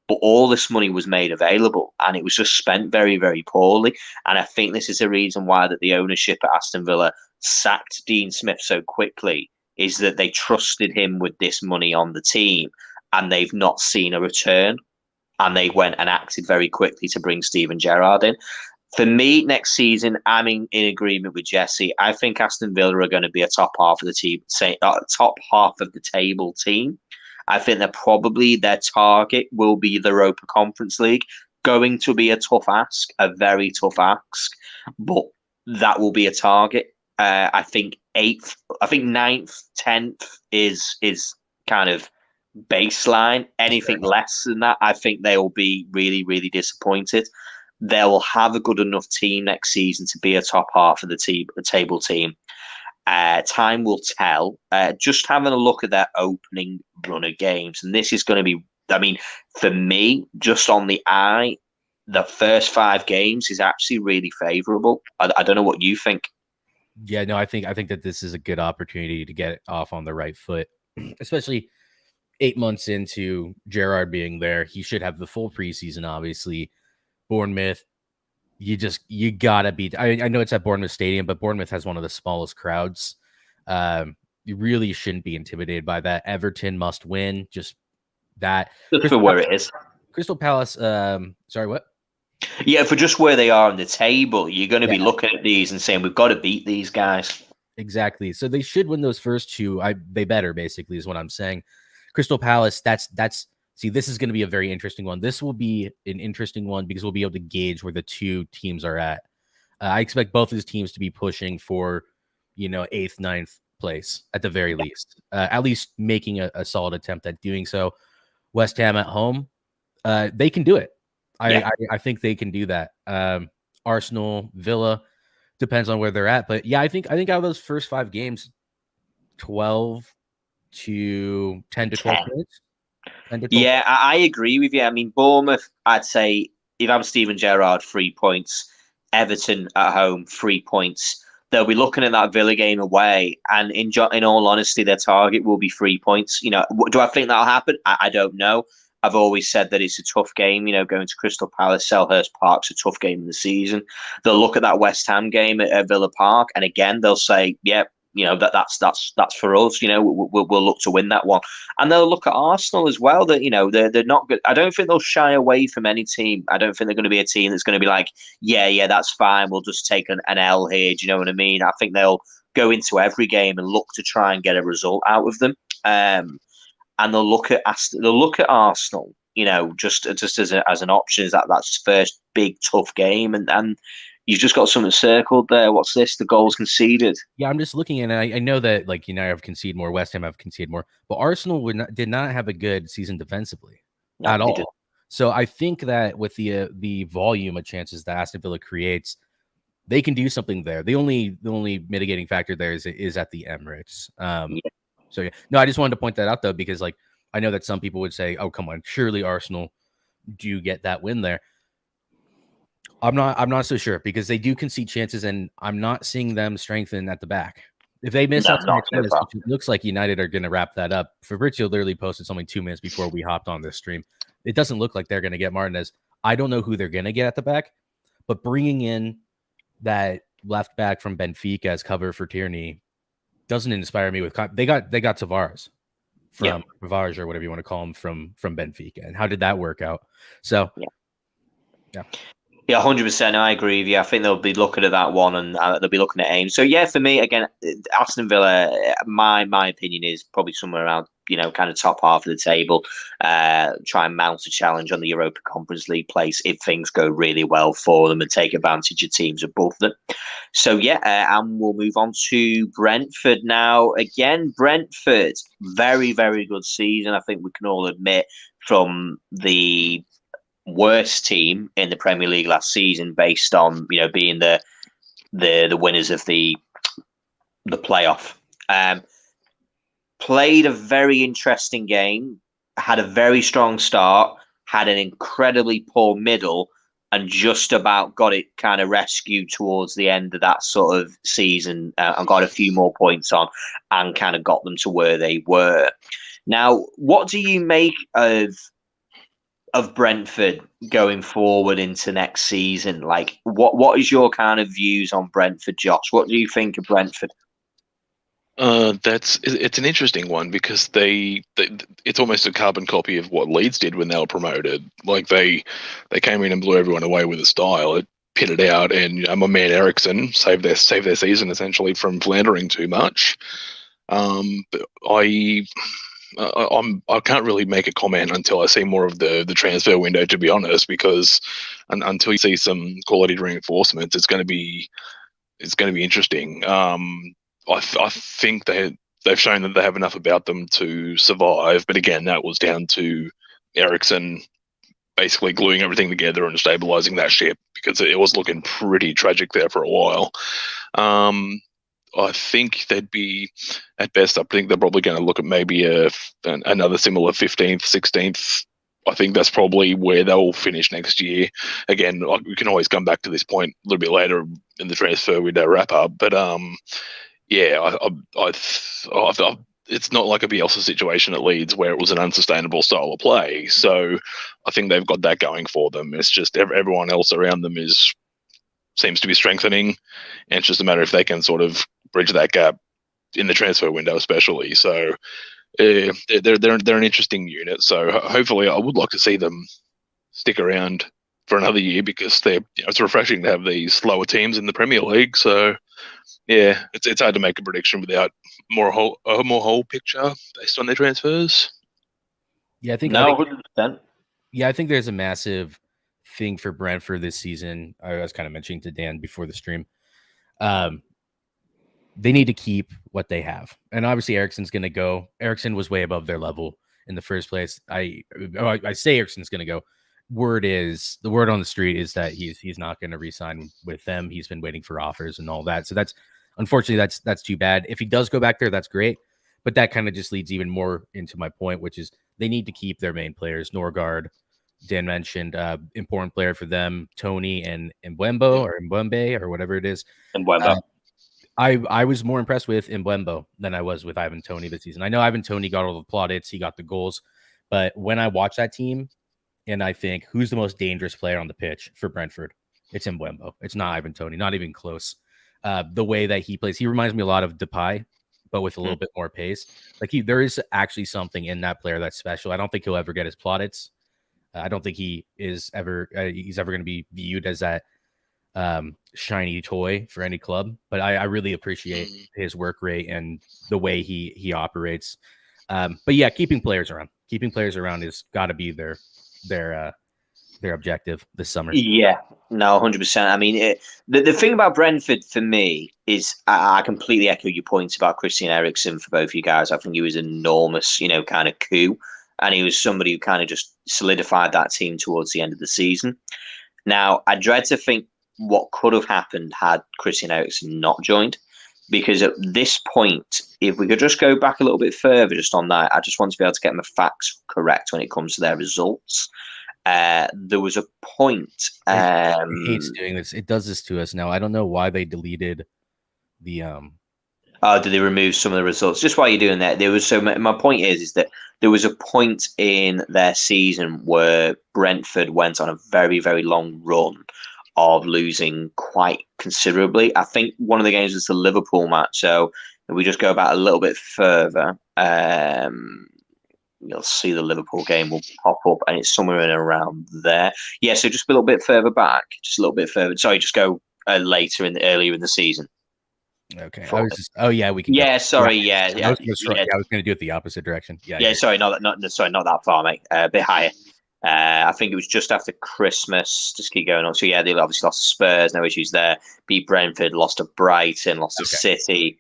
But all this money was made available, and it was just spent very, very poorly. And I think this is the reason why that the ownership at Aston Villa sacked Dean Smith so quickly, is that they trusted him with this money on the team, and they've not seen a return. And they went and acted very quickly to bring Steven Gerrard in. For me, next season, I'm in agreement with Jesse. I think Aston Villa are going to be a top half of the team, top half of the table team. I think that probably their target will be the Europa Conference League. Going to be a tough ask, a very tough ask, but that will be a target. I think 9th, 10th is kind of baseline. Anything less than that, I think they will be really, really disappointed. They will have a good enough team next season to be a top half of the table team. Time will tell. Just having a look at their opening run of games, and this is going to be, I mean, for me, just on the eye, the first 5 games is actually really favourable. I don't know what you think. Yeah, no, I think that this is a good opportunity to get off on the right foot, especially 8 months into Gerrard being there. He should have the full preseason, obviously. Bournemouth, you gotta beat. I know it's at Bournemouth Stadium, but Bournemouth has one of the smallest crowds. You really shouldn't be intimidated by that. Everton must win. Just that. Just for where it is. Crystal Palace. Sorry, what? Yeah, for just where they are on the table, you're going to be looking at these and saying, we've got to beat these guys. Exactly. So they should win those first two. They better, basically, is what I'm saying. Crystal Palace, that's see, this is going to be a very interesting one. This will be an interesting one because we'll be able to gauge where the two teams are at. I expect both of these teams to be pushing for, 8th, 9th place at the very least. At least making a solid attempt at doing so. West Ham at home, they can do it. I think they can do that. Arsenal, Villa, depends on where they're at. But yeah, I think out of those first 5 games, 12 to 10 to 12 points. Yeah, I agree with you. I mean, Bournemouth, I'd say if I'm Steven Gerrard, 3 points. Everton at home, 3 points. They'll be looking at that Villa game away, and in all honesty, their target will be 3 points. Do I think that'll happen? I don't know. I've always said that it's a tough game. Going to Crystal Palace, Selhurst Park's a tough game in the season. They'll look at that West Ham game at Villa Park, and again, they'll say, "Yep, that's for us. We'll look to win that one." And they'll look at Arsenal as well. That they're not good. I don't think they'll shy away from any team. I don't think they're going to be a team that's going to be like, yeah, that's fine. We'll just take an L here. Do you know what I mean? I think they'll go into every game and look to try and get a result out of them. And they'll look at Arsenal. Just as an option, is that's first big tough game, and you've just got something circled there. What's this? The goals conceded. Yeah, I'm just looking at it. I know that have conceded more. West Ham have conceded more, but Arsenal did not have a good season defensively at all. Didn't. So I think that with the volume of chances that Aston Villa creates, they can do something there. The only mitigating factor there is at the Emirates. So yeah, no, I just wanted to point that out though, because I know that some people would say, "Oh, come on, surely Arsenal do get that win there." I'm not so sure, because they do concede chances, and I'm not seeing them strengthen at the back. If they miss out Martinez, which it looks like United are going to wrap that up. Fabrizio literally posted something 2 minutes before we hopped on this stream. It doesn't look like they're going to get Martinez. I don't know who they're going to get at the back, but bringing in that left back from Benfica as cover for Tierney doesn't inspire me with. They got Tavares from Tavares, or whatever you want to call him, from Benfica. And how did that work out? So yeah. Yeah, 100%. I agree with you. I think they'll be looking at that one, and they'll be looking at aim. So yeah, for me, again, Aston Villa, my opinion is probably somewhere around kind of top half of the table. Try and mount a challenge on the Europa Conference League place if things go really well for them, and take advantage of teams above them. So yeah, and we'll move on to Brentford now. Again, Brentford, very, very good season. I think we can all admit, from the worst team in the Premier League last season, based on being the winners of the playoff. Played a very interesting game, had a very strong start, had an incredibly poor middle, and just about got it kind of rescued towards the end of that sort of season, and got a few more points on, and kind of got them to where they were. Now, what do you make of Brentford going forward into next season? Like, what is your kind of views on Brentford, Josh? What do you think of Brentford? It's an interesting one, because it's almost a carbon copy of what Leeds did when they were promoted. Like they came in and blew everyone away with a style. It pitted out, and my man Ericsson saved their season essentially from floundering too much. But I can't really make a comment until I see more of the transfer window, to be honest, because until you see some quality reinforcements, it's going to be interesting. I think they've shown that they have enough about them to survive, but again, that was down to Ericsson basically gluing everything together and stabilizing that ship, because it was looking pretty tragic there for a while. I think they'd be, at best, I think they're probably going to look at maybe another similar 15th, 16th. I think that's probably where they'll finish next year. Again, we can always come back to this point a little bit later in the transfer window wrap up. But yeah, it's not like a Bielsa situation at Leeds where it was an unsustainable style of play. So I think they've got that going for them. It's just everyone else around them seems to be strengthening, and it's just a matter if they can sort of bridge that gap in the transfer window, especially. So they're an interesting unit. So hopefully, I would like to see them stick around for another year because it's refreshing to have these slower teams in the Premier League. So yeah, it's hard to make a prediction without a more whole picture based on their transfers. Yeah, I think No, 100%. Yeah, I think there's a massive thing for Brentford this season. I was kind of mentioning to Dan before the stream. They need to keep what they have. And obviously Eriksen's going to go. Eriksen was way above their level in the first place. I say Eriksen's going to go. The word on the street is that he's not going to re-sign with them. He's been waiting for offers and all that. So unfortunately that's too bad. If he does go back there, that's great. But that kind of just leads even more into my point, which is they need to keep their main players. Norgard, Dan mentioned, important player for them, Tony and Mbembe or whatever it is. Mbembe. I was more impressed with Mbembe than I was with Ivan Toney this season. I know Ivan Toney got all the plaudits, he got the goals, but when I watch that team and I think who's the most dangerous player on the pitch for Brentford, it's Mbembe. It's not Ivan Toney, not even close. The way that he plays, he reminds me a lot of Depay, but with a little bit more pace. Like there is actually something in that player that's special. I don't think he'll ever get his plaudits. I don't think he's ever going to be viewed as that shiny toy for any club, but I really appreciate his work rate and the way he operates. But yeah, keeping players around has got to be their objective this summer. Yeah, no, 100%. I mean, the thing about Brentford for me is I completely echo your points about Christian Eriksen for both you guys. I think he was an enormous, kind of coup, and he was somebody who kind of just solidified that team towards the end of the season. Now, I dread to think what could have happened had Christian Eriksen not joined, because at this point, if we could just go back a little bit further just on that, I just want to be able to get my facts correct when it comes to their results. There was a point. It hates doing this. It does this to us now. I don't know why they deleted the. Oh, did they remove some of the results? Just while you're doing that, my point is that there was a point in their season where Brentford went on a very, very long run of losing quite considerably. I think one of the games was the Liverpool match. So if we just go back a little bit further, you'll see the Liverpool game will pop up, and it's somewhere in around there. Yeah, so just a little bit further back, just a little bit further. Sorry, just go earlier in the season. Okay. We can. Yeah, sorry. Yeah. I was going to do it the opposite direction. Yeah. Sorry, not that far, mate. A bit higher. I think it was just after Christmas. Just keep going on. So yeah, they obviously lost to Spurs. No issues there. Beat Brentford. Lost to Brighton. Lost to City.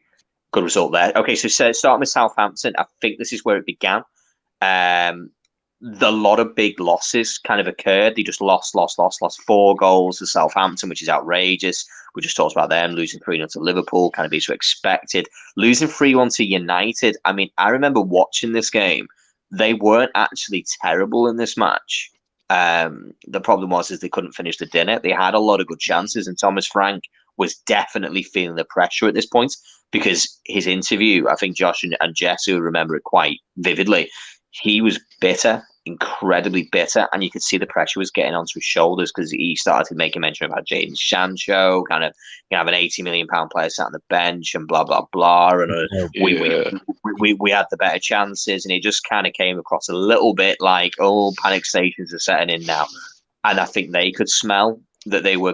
Good result there. Okay, so starting with Southampton, I think this is where it began. The lot of big losses kind of occurred. They just lost 4 goals to Southampton, which is outrageous. We just talked about them losing 3-0 to Liverpool, kind of be so expected. Losing 3-1 to United. I mean, I remember watching this game. They weren't actually terrible in this match. The problem was they couldn't finish the dinner. They had a lot of good chances, and Thomas Frank was definitely feeling the pressure at this point because his interview, I think Josh and Jess will remember it quite vividly. He was bitter, incredibly bitter, and you could see the pressure was getting onto his shoulders because he started making mention about Jadon Sancho, kind of have an £80 million player sat on the bench and blah blah blah, and we had the better chances, and it just kind of came across a little bit like panic stations are setting in now, and I think they could smell that they were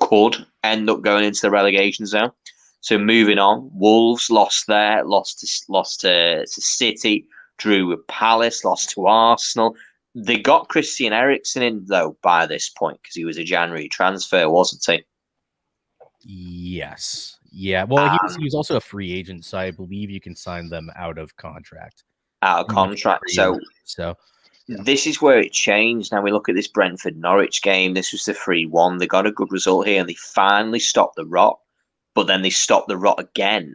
could end up going into the relegation zone. So moving on, Wolves lost to City, drew with Palace, lost to Arsenal. They got Christian Eriksen in, though, by this point, because he was a January transfer, wasn't he? Yes. Yeah. Well, he was also a free agent, so I believe you can sign them out of contract. So yeah. This is where it changed. Now we look at this Brentford-Norwich game. This was the 3-1. They got a good result here, and they finally stopped the rot. But then they stopped the rot again,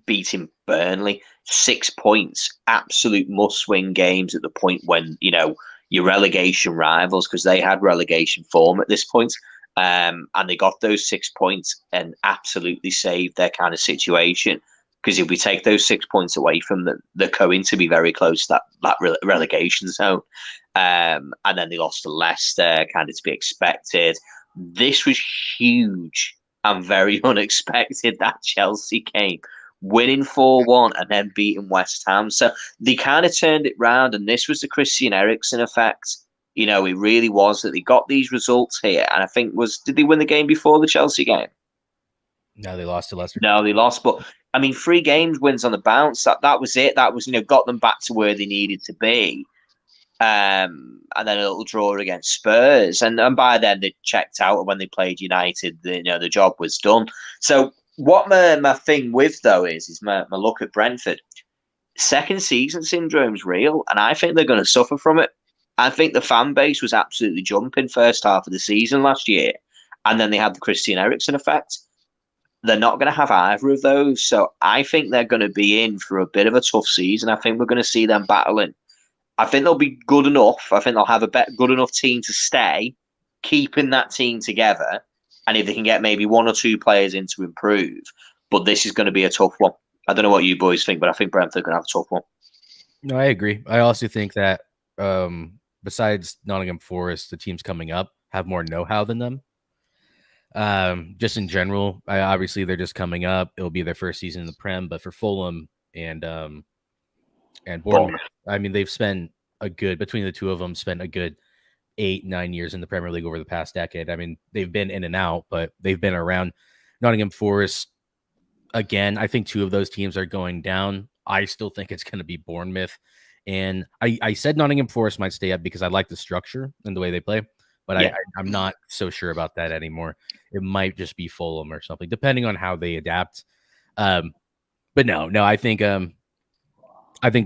beating Burnley. 6 points, absolute must-win games at the point when, your relegation rivals, because they had relegation form at this point, and they got those 6 points and absolutely saved their kind of situation. Because if we take those 6 points away from them, they're going to be very close to that relegation zone. And then they lost to Leicester, kind of to be expected. This was huge and very unexpected, that Chelsea game, winning 4-1 and then beating West Ham. So they kind of turned it round, and this was the Christian Eriksen effect. You know, it really was that they got these results here. And I think did they win the game before the Chelsea game? No, they lost to Leicester. No, they lost. But I mean, 3 games wins on the bounce. That was it. That was, got them back to where they needed to be. And then a little draw against Spurs. And by then they checked out. And when they played United, the job was done. So what my thing with, though, is my look at Brentford. Second season syndrome's real. And I think they're going to suffer from it. I think the fan base was absolutely jumping first half of the season last year. And then they had the Christian Eriksen effect. They're not going to have either of those. So I think they're going to be in for a bit of a tough season. I think we're going to see them battling. I think they'll be good enough. I think they'll have a good enough team to stay, keeping that team together. And if they can get maybe 1 or 2 players in to improve. But this is going to be a tough one. I don't know what you boys think, but I think Brentford are going to have a tough one. No, I agree. I also think that besides Nottingham Forest, the teams coming up have more know-how than them. Just in general, obviously they're just coming up. It'll be their first season in the Prem, but for Fulham and Bournemouth, I mean, they've spent between the two of them, spent a good 8-9 years in the Premier League over the past decade. I mean, they've been in and out, but they've been around. Nottingham Forest, again, I think 2 of those teams are going down. I still think it's going to be Bournemouth. And I said Nottingham Forest might stay up because I like the structure and the way they play, but yeah. I'm not so sure about that anymore. It might just be Fulham or something, depending on how they adapt. But no, I think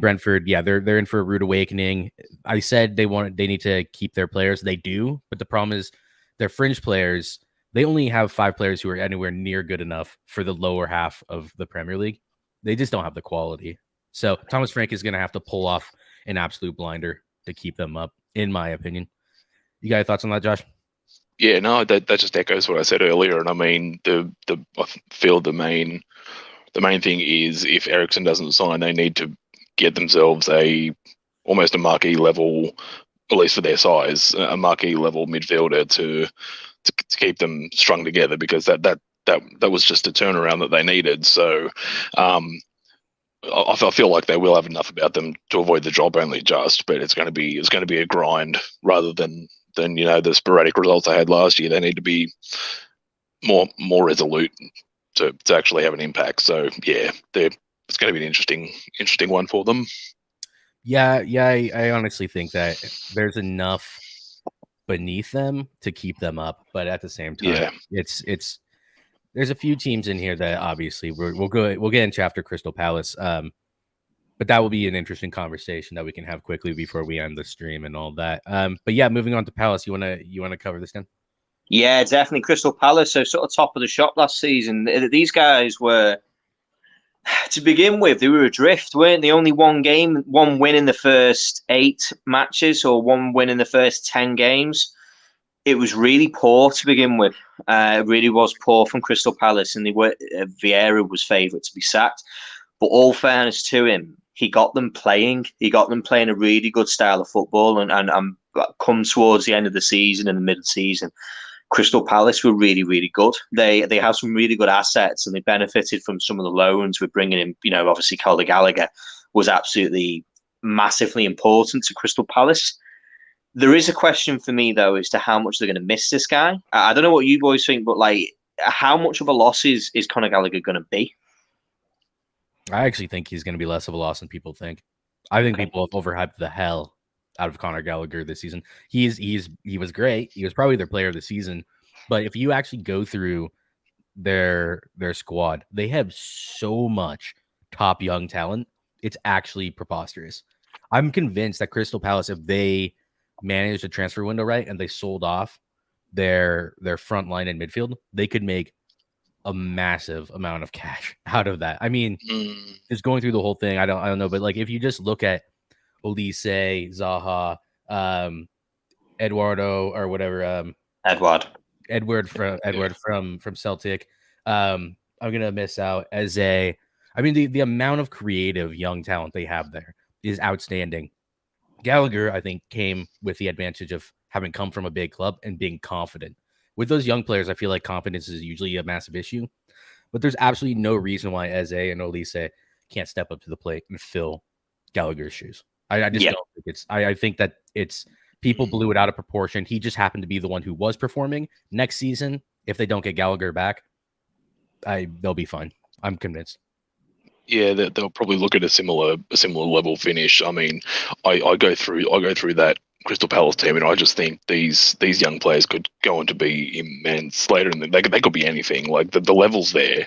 Brentford, yeah, they're in for a rude awakening. I said they need to keep their players. They do, but the problem is their fringe players. They only have 5 players who are anywhere near good enough for the lower half of the Premier League. They just don't have the quality. So Thomas Frank is going to have to pull off an absolute blinder to keep them up, in my opinion. You got any thoughts on that, Josh? Yeah, no, that just echoes what I said earlier. And I mean, I feel the main thing is if Eriksen doesn't sign, they need to get themselves almost a marquee level, at least for their size, a marquee level midfielder to keep them strung together, because that was just a turnaround that they needed. So I feel like they will have enough about them to avoid the job only just, but it's going to be a grind rather than the sporadic results they had last year. They need to be more resolute to actually have an impact. So yeah, it's going to be an interesting one for them. Yeah, I honestly think that there's enough beneath them to keep them up, but at the same time, it's there's a few teams in here that obviously we'll get into after Crystal Palace, but that will be an interesting conversation that we can have quickly before we end the stream and all that. But yeah, moving on to Palace, you wanna cover this then? Yeah, definitely Crystal Palace. So sort of top of the shop last season. These guys were, to begin with, they were adrift, weren't they? Only 1 win in the first 8 matches, or 1 win in the first 10 games. It was really poor to begin with. It really was poor from Crystal Palace, and Vieira was favourite to be sacked. But all fairness to him, he got them playing. He got them playing a really good style of football, and come towards the end of the season and the mid-season, Crystal Palace were really, really good. They have some really good assets, and they benefited from some of the loans. We're bringing in, obviously Conor Gallagher was absolutely massively important to Crystal Palace. There is a question for me, though, as to how much they're going to miss this guy. I don't know what you boys think, but how much of a loss is Conor Gallagher going to be? I actually think he's going to be less of a loss than people think. I think people have overhyped the hell out of Conor Gallagher this season. He was great. He was probably their player of the season. But if you actually go through their squad, they have so much top young talent. It's actually preposterous. I'm convinced that Crystal Palace, if they managed a transfer window right and they sold off their front line and midfield, they could make a massive amount of cash out of that. I mean, just going through the whole thing, I don't know, but if you just look at Olise, Zaha, Eduardo, or whatever, Edward from Celtic. I'm gonna miss out Eze. I mean, the amount of creative young talent they have there is outstanding. Gallagher, I think, came with the advantage of having come from a big club and being confident. With those young players, I feel like confidence is usually a massive issue, but there's absolutely no reason why Eze and Olise can't step up to the plate and fill Gallagher's shoes. I just don't think I think that it's People blew it out of proportion. He just happened to be the one who was performing. Next season, if they don't get Gallagher back, they'll be fine. I'm convinced. Yeah, they'll probably look at a similar level finish. I mean, I go through that Crystal Palace team, and I just think these young players could go on to be immense later, and they could be anything. Like the levels there.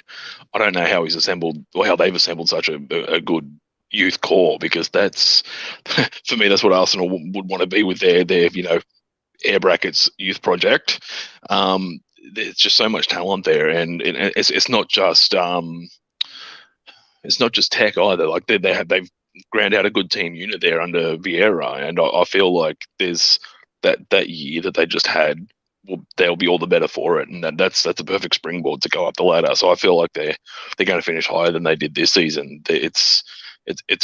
I don't know how he's assembled or how they've assembled such a good youth core, because that's for me, that's what Arsenal would want to be with their air brackets youth project. There's just so much talent there, and it's not just tech either. Like they've ground out a good team unit there under Vieira, and I feel like there's that year that they just had. Well, they'll be all the better for it, and that's a perfect springboard to go up the ladder. So I feel like they're going to finish higher than they did this season. It's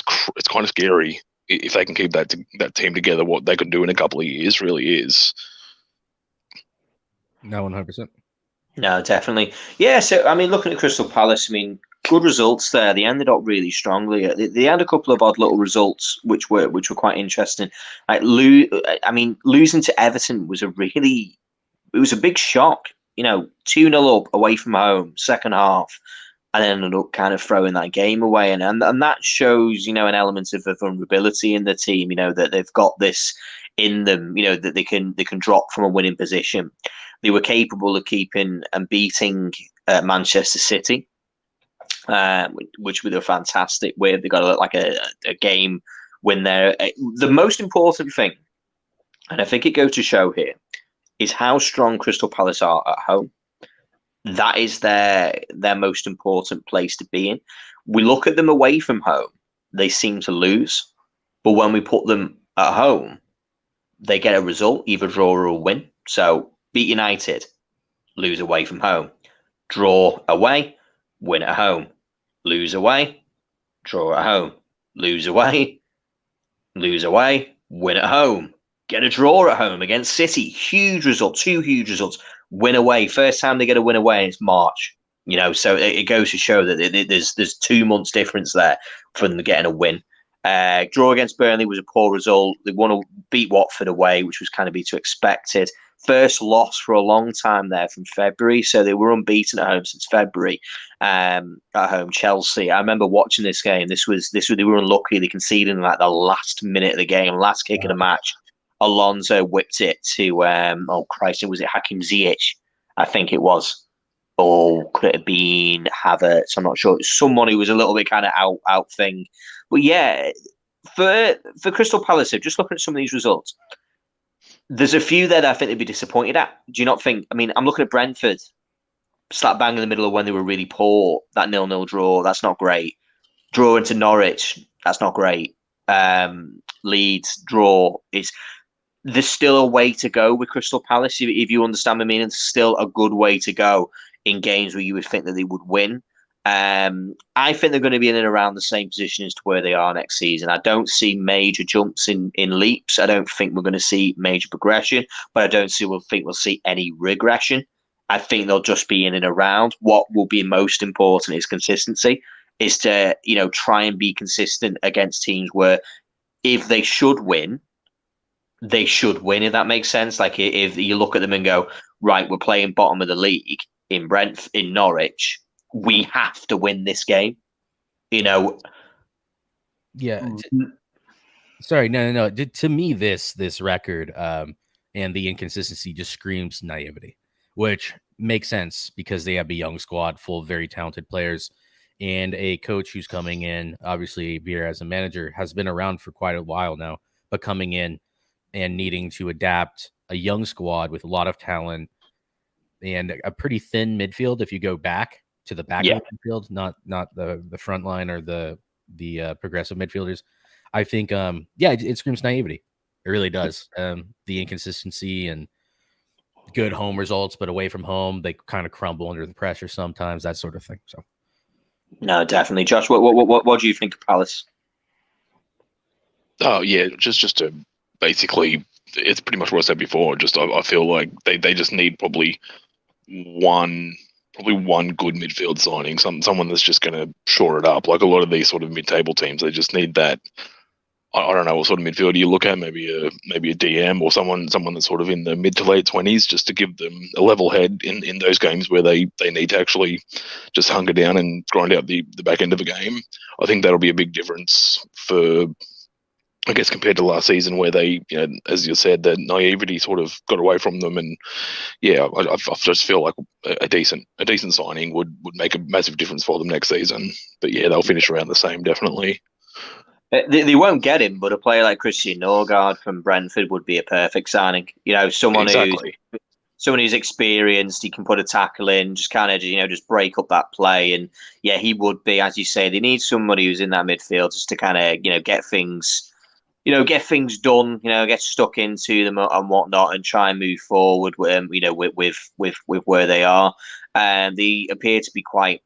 kind of scary if they can keep that team together. What they could do in a couple of years really is. No, 100%. No, definitely. Yeah, so, I mean, looking at Crystal Palace, I mean, good results there. They ended up really strongly. They had a couple of odd little results which were quite interesting. Like, losing to Everton was a big shock. 2-0 up away from home, second half, and ended up kind of throwing that game away. And that shows, an element of vulnerability in the team, that they've got this in them, that they can drop from a winning position. They were capable of keeping and beating Manchester City, which was a fantastic win. They got a game win there. The most important thing, and I think it goes to show here, is how strong Crystal Palace are at home. That is their most important place to be in. We look at them away from home, they seem to lose. But when we put them at home, they get a result, either draw or win. So beat United, lose away from home. Draw away, win at home. Lose away, draw at home. Lose away, win at home. Get a draw at home against City. Huge result, 2 huge results. Win away. First time they get a win away, and it's March. So it goes to show that there's 2 months difference there for them getting a win. Draw against Burnley was a poor result. They beat Watford away, which was kind of be to expected. First loss for a long time there from February, so they were unbeaten at home since February. At home, Chelsea. I remember watching this game. They were unlucky. They conceded in like the last minute of the game, last kick of the match. Alonso whipped it to was it Hakim Ziyech? I think it was. Or could it have been Havertz? I'm not sure. Someone who was a little bit kind of out thing. But yeah, for Crystal Palace, just looking at some of these results, there's a few there that I think they'd be disappointed at. Do you not think? I mean, I'm looking at Brentford, slap bang in the middle of when they were really poor. That 0-0 draw, that's not great. Draw into Norwich, that's not great. Leeds draw is. There's still a way to go with Crystal Palace, if you understand my meaning. It's still a good way to go in games where you would think that they would win. I think they're going to be in and around the same position as to where they are next season. I don't see major jumps in leaps. I don't think we're going to see major progression, but I don't think we'll see any regression. I think they'll just be in and around. What will be most important is consistency, is to try and be consistent against teams where if they should win, if that makes sense. Like if you look at them and go, right, we're playing bottom of the league in Norwich, we have to win this game. Yeah. Sorry, no. To me, this record and the inconsistency just screams naivety, which makes sense because they have a young squad full of very talented players and a coach who's coming in. Obviously, Vieira as a manager has been around for quite a while now, but coming in and needing to adapt a young squad with a lot of talent and a pretty thin midfield. If you go back to the back of the midfield, not the front line or the progressive midfielders, I think, it screams naivety. It really does. The inconsistency and good home results, but away from home, they kind of crumble under the pressure sometimes, that sort of thing. So, no, definitely. Josh, what do you think of Palace? Oh yeah, just to basically, it's pretty much what I said before. Just I feel like they just need probably one good midfield signing, someone that's just going to shore it up. Like a lot of these sort of mid-table teams, they just need that. I don't know what sort of midfielder you look at, maybe a DM or someone that's sort of in the mid to late 20s, just to give them a level head in those games where they need to actually just hunker down and grind out the back end of a game. I think that'll be a big difference for, I guess, compared to last season, where they, as you said, the naivety sort of got away from them. And yeah, I just feel like a decent signing would make a massive difference for them next season. But yeah, they'll finish around the same, definitely. They won't get him, but a player like Christian Norgard from Brentford would be a perfect signing. Someone who's experienced, he can put a tackle in, just kind of just break up that play. And yeah, he would be, as you say, they need somebody who's in that midfield just to kind of get things done, get stuck into them and whatnot, and try and move forward with where they are. They appear to be quite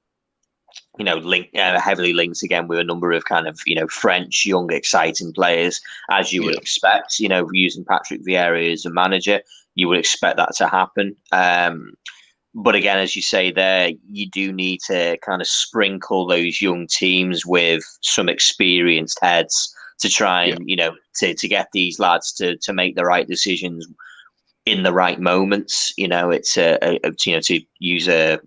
heavily linked again with a number of kind of French young exciting players, as you would expect. Using Patrick Vieira as a manager, you would expect that to happen. But again, as you say there, you do need to kind of sprinkle those young teams with some experienced heads to try and to get these lads to make the right decisions in the right moments. It's to use a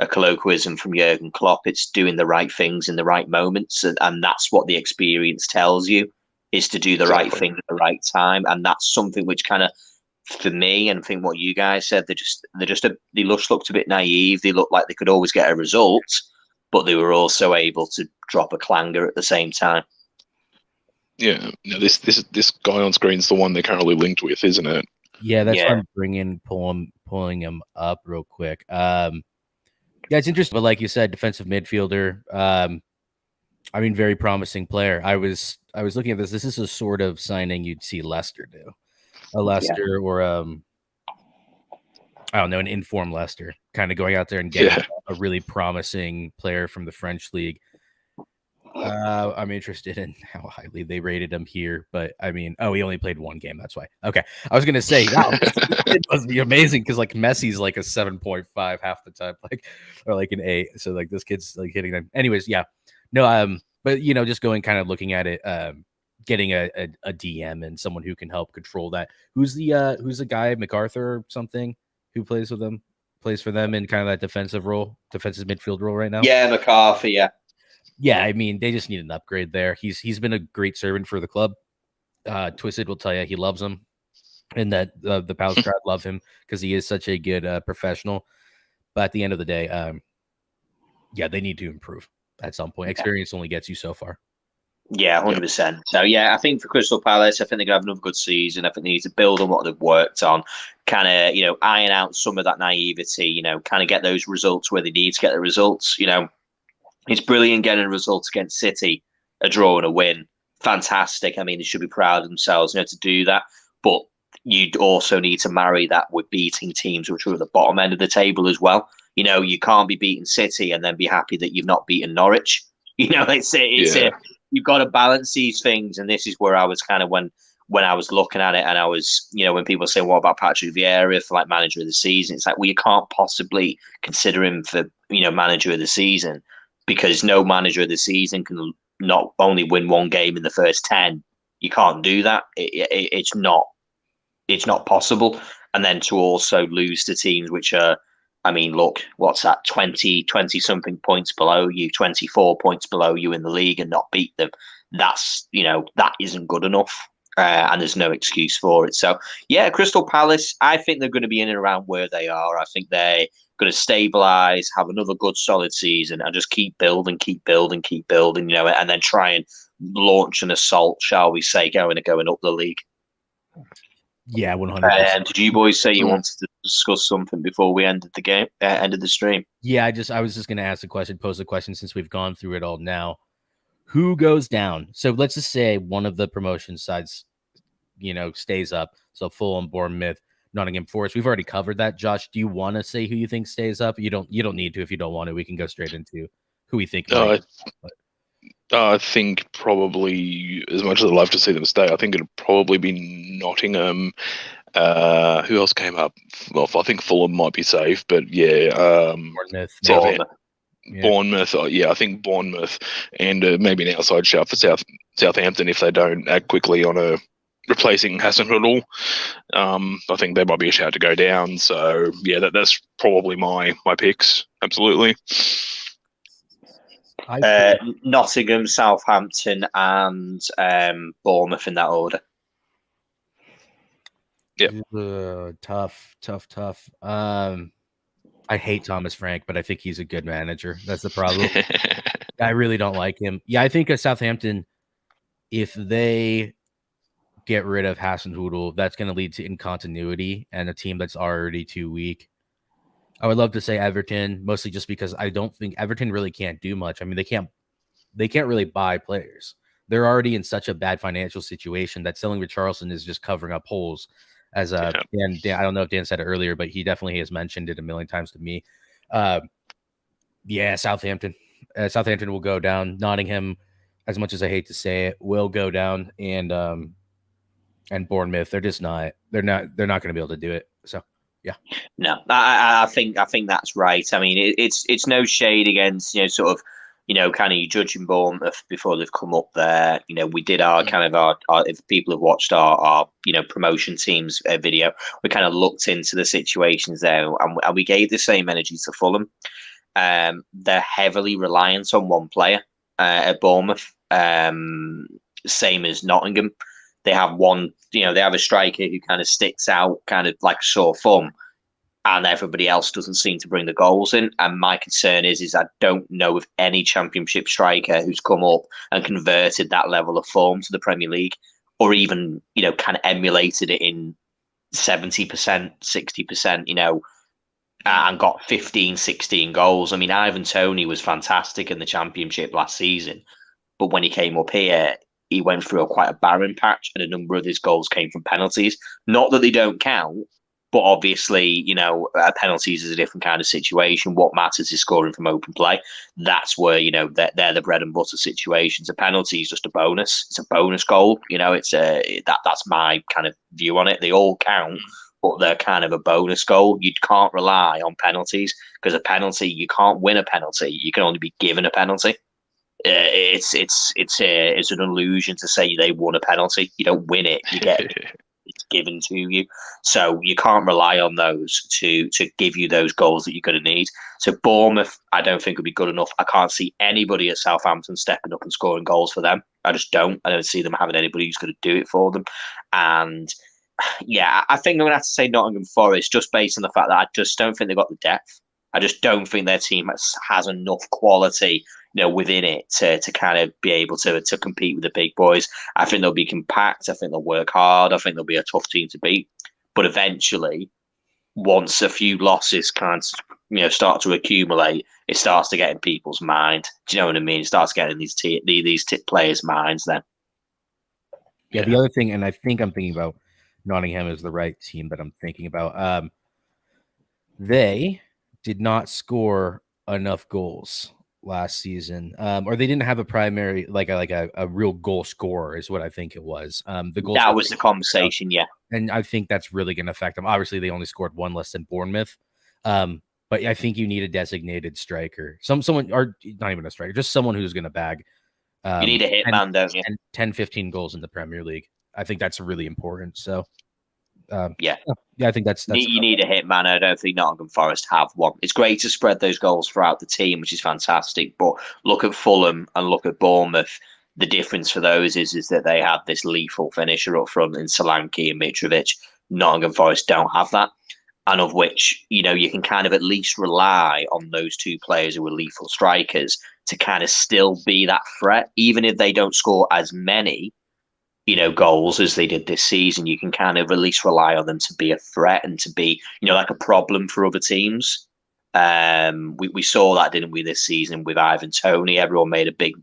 colloquialism from Jurgen Klopp, it's doing the right things in the right moments, and that's what the experience tells you, is to do the right thing at the right time. And that's something which kind of, for me, and I think what you guys said, they just looked a bit naive. They looked like they could always get a result, but they were also able to drop a clanger at the same time. Yeah, this guy on screen is the one they're currently linked with, isn't it? Yeah, that's why I'm pulling him up real quick. Yeah, it's interesting, but like you said, defensive midfielder. Very promising player. I was looking at this. This is a sort of signing you'd see Leicester do, or I don't know, an informed Leicester, kind of going out there and getting a really promising player from the French league. I'm interested in how highly they rated him here, but he only played one game. That's why. Okay. I was going to say, wow, it must be amazing, because like Messi's like a 7.5 half the time, or like an 8. So like this kid's like hitting them. Anyways, yeah. No, but just going kind of looking at it, getting a DM and someone who can help control that. Who's the guy, MacArthur or something, who plays for them in kind of that defensive midfield role right now? Yeah, MacArthur, yeah. Yeah, they just need an upgrade there. He's been a great servant for the club. Twisted will tell you he loves him, and that the Palace crowd love him because he is such a good professional. But at the end of the day, they need to improve at some point. Experience only gets you so far. Yeah, 100%. So yeah, I think for Crystal Palace, I think they're gonna have another good season. I think they need to build on what they've worked on, kind of iron out some of that naivety. Kind of get those results where they need to get the results. It's brilliant getting a result against City, a draw and a win. Fantastic. They should be proud of themselves, to do that. But you'd also need to marry that with beating teams which are at the bottom end of the table as well. You can't be beating City and then be happy that you've not beaten Norwich. You've got to balance these things. And this is where I was kind of when I was looking at it, and I was, when people say, what about Patrick Vieira for like manager of the season? It's like, well, you can't possibly consider him for, manager of the season, because no manager of the season can not only win one game in the first 10. You can't do that. It's not possible. And then to also lose to teams which are, look, what's that, 20 something points below you, 24 points below you in the league, and not beat them. That's, that isn't good enough. And there's no excuse for it. So yeah, Crystal Palace, I think they're going to be in and around where they are. I think they're going to stabilise, have another good solid season, and just keep building, and then try and launch an assault, shall we say, going up the league. Yeah, 100%. Did you boys say you wanted to discuss something before we ended the game, ended the stream? Yeah, I was just going to pose a question since we've gone through it all now. Who goes down? So let's just say one of the promotion sides, stays up. So Fulham, Bournemouth, Nottingham Forest. We've already covered that. Josh, do you want to say who you think stays up? You don't need to if you don't want to. We can go straight into who we think. I think probably, as much as I'd love to see them stay, I think it'd probably be Nottingham. Who else came up? Well, I think Fulham might be safe, but yeah, Yeah. Bournemouth. I think Bournemouth and maybe an outside shout for Southampton if they don't act quickly on replacing Hasenhüttl. I think they might be a shout to go down. So yeah, that's probably my picks. Absolutely. Nottingham, Southampton, and Bournemouth in that order. Yeah. Tough. I hate Thomas Frank, but I think he's a good manager. That's the problem. I really don't like him. Yeah, I think Southampton, if they get rid of Hasenhüttl, that's going to lead to incontinuity and a team that's already too weak. I would love to say Everton, mostly just because I don't think Everton really can't do much. I mean, they can't really buy players. They're already in such a bad financial situation that selling Richarlison is just covering up holes. As Dan, I don't know if Dan said it earlier, but he definitely has mentioned it a million times to me. Southampton. Southampton will go down. Nottingham, as much as I hate to say it, will go down, and Bournemouth. They're just not. They're not going to be able to do it. So yeah. No, I think that's right. I mean, it's no shade against sort of kind of you judging Bournemouth before they've come up there. We did our kind of our if people have watched our promotion teams video, we kind of looked into the situations there, and we gave the same energy to Fulham. They're heavily reliant on one player at Bournemouth, same as Nottingham. They have one, they have a striker who kind of sticks out, kind of like a sore thumb, and everybody else doesn't seem to bring the goals in. And my concern is I don't know of any Championship striker who's come up and converted that level of form to the Premier League, or even kind of emulated it in 70%, 60%, and got 15, 16 goals. I mean, Ivan Toney was fantastic in the Championship last season, but when he came up here, he went through quite a barren patch, and a number of his goals came from penalties. Not that they don't count, but obviously, penalties is a different kind of situation. What matters is scoring from open play. That's where, they're the bread and butter situations. A penalty is just a bonus. It's a bonus goal. That's my kind of view on it. They all count, but they're kind of a bonus goal. You can't rely on penalties, because a penalty, you can't win a penalty. You can only be given a penalty. It's an illusion to say they won a penalty. You don't win it. You get it's given to you. So you can't rely on those to give you those goals that you're going to need. So Bournemouth, I don't think would be good enough. I can't see anybody at Southampton stepping up and scoring goals for them. I just don't. I don't see them having anybody who's going to do it for them. And yeah, I think I'm going to have to say Nottingham Forest, just based on the fact that I just don't think they've got the depth. I just don't think their team has enough quality, within it to kind of be able to compete with the big boys. I think they'll be compact. I think they'll work hard. I think they'll be a tough team to beat. But eventually, once a few losses kind of, start to accumulate, it starts to get in people's mind. Do you know what I mean? It starts getting these players' minds then. Yeah, the other thing, and I think I'm thinking about Nottingham is the right team that I'm thinking about. They did not score enough goals last season, or they didn't have a primary, like a real goal scorer is what I think it was. The goal that was the conversation, yeah. And I think that's really going to affect them. Obviously, they only scored one less than Bournemouth, but I think you need a designated striker, someone, or not even a striker, just someone who's going to bag. You need a hitman, don't you? 10, 15 goals in the Premier League. I think that's really important. So, yeah, I think that's you need a hitman. I don't think Nottingham Forest have one. It's great to spread those goals throughout the team, which is fantastic. But look at Fulham and look at Bournemouth. The difference for those is that they have this lethal finisher up front in Solanke and Mitrovic. Nottingham Forest don't have that, and of which you can kind of at least rely on those two players who are lethal strikers to kind of still be that threat, even if they don't score as many goals as they did this season. You can kind of at least rely on them to be a threat and to be, like a problem for other teams. We saw that, didn't we, this season with Ivan Toney? Everyone made a big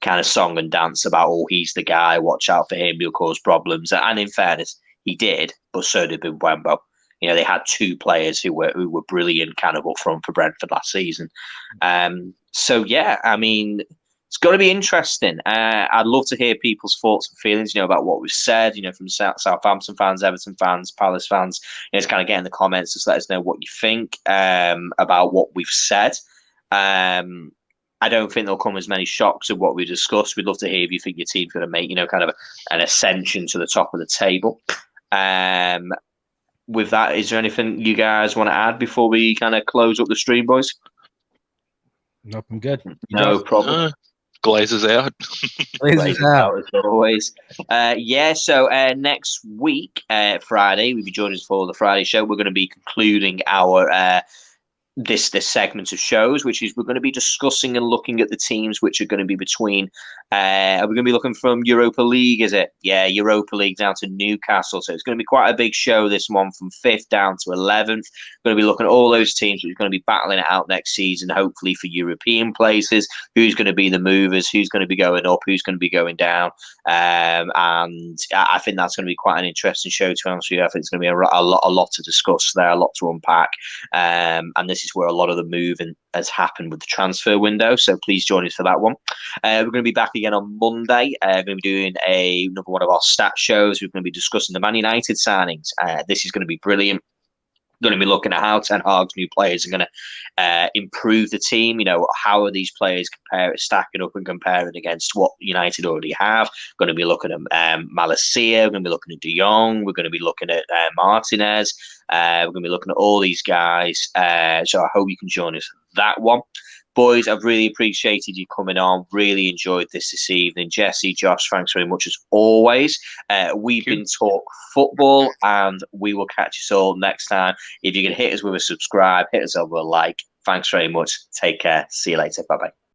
kind of song and dance about, he's the guy, watch out for him, he'll cause problems. And in fairness, he did, but so did Mbeumo. They had two players who were brilliant kind of up front for Brentford last season. So yeah, I mean, it's going to be interesting. I'd love to hear people's thoughts and feelings, about what we've said, from Southampton fans, Everton fans, Palace fans. Just kind of get in the comments, just let us know what you think about what we've said. I don't think there'll come as many shocks of what we discussed. We'd love to hear if you think your team's going to make, kind of an ascension to the top of the table. With that, is there anything you guys want to add before we kind of close up the stream, boys? Nope, I'm good. No problem. Glazers out. Glazers out as always. So next week, Friday, we'll be joining us for the Friday show. We're going to be concluding our this segment of shows, which is we're going to be discussing and looking at the teams which are going to be between. Are we going to be looking from Europa League? Is it? Yeah, Europa League down to Newcastle. So it's going to be quite a big show. This one from 5th down to 11th. We're going to be looking at all those teams which are going to be battling it out next season, hopefully for European places. Who's going to be the movers? Who's going to be going up? Who's going to be going down? And I think that's going to be quite an interesting show. To answer you, I think it's going to be a lot to discuss there, a lot to unpack. And this is where a lot of the moving has happened with the transfer window. So please join us for that one. We're going to be back again on Monday. We're going to be doing another one of our stat shows. We're going to be discussing the Man United signings. This is going to be brilliant. Going to be looking at how Ten Hag's new players are going to improve the team. How are these players stacking up and comparing against what United already have? Going to be looking at Malacia. We're going to be looking at De Jong. We're going to be looking at Martinez. We're going to be looking at all these guys. So I hope you can join us for that one. Boys, I've really appreciated you coming on. Really enjoyed this evening. Jesse, Josh, thanks very much as always. We've been Talk Football, and we will catch us all next time. If you can hit us with a subscribe, hit us over a like. Thanks very much. Take care. See you later. Bye-bye.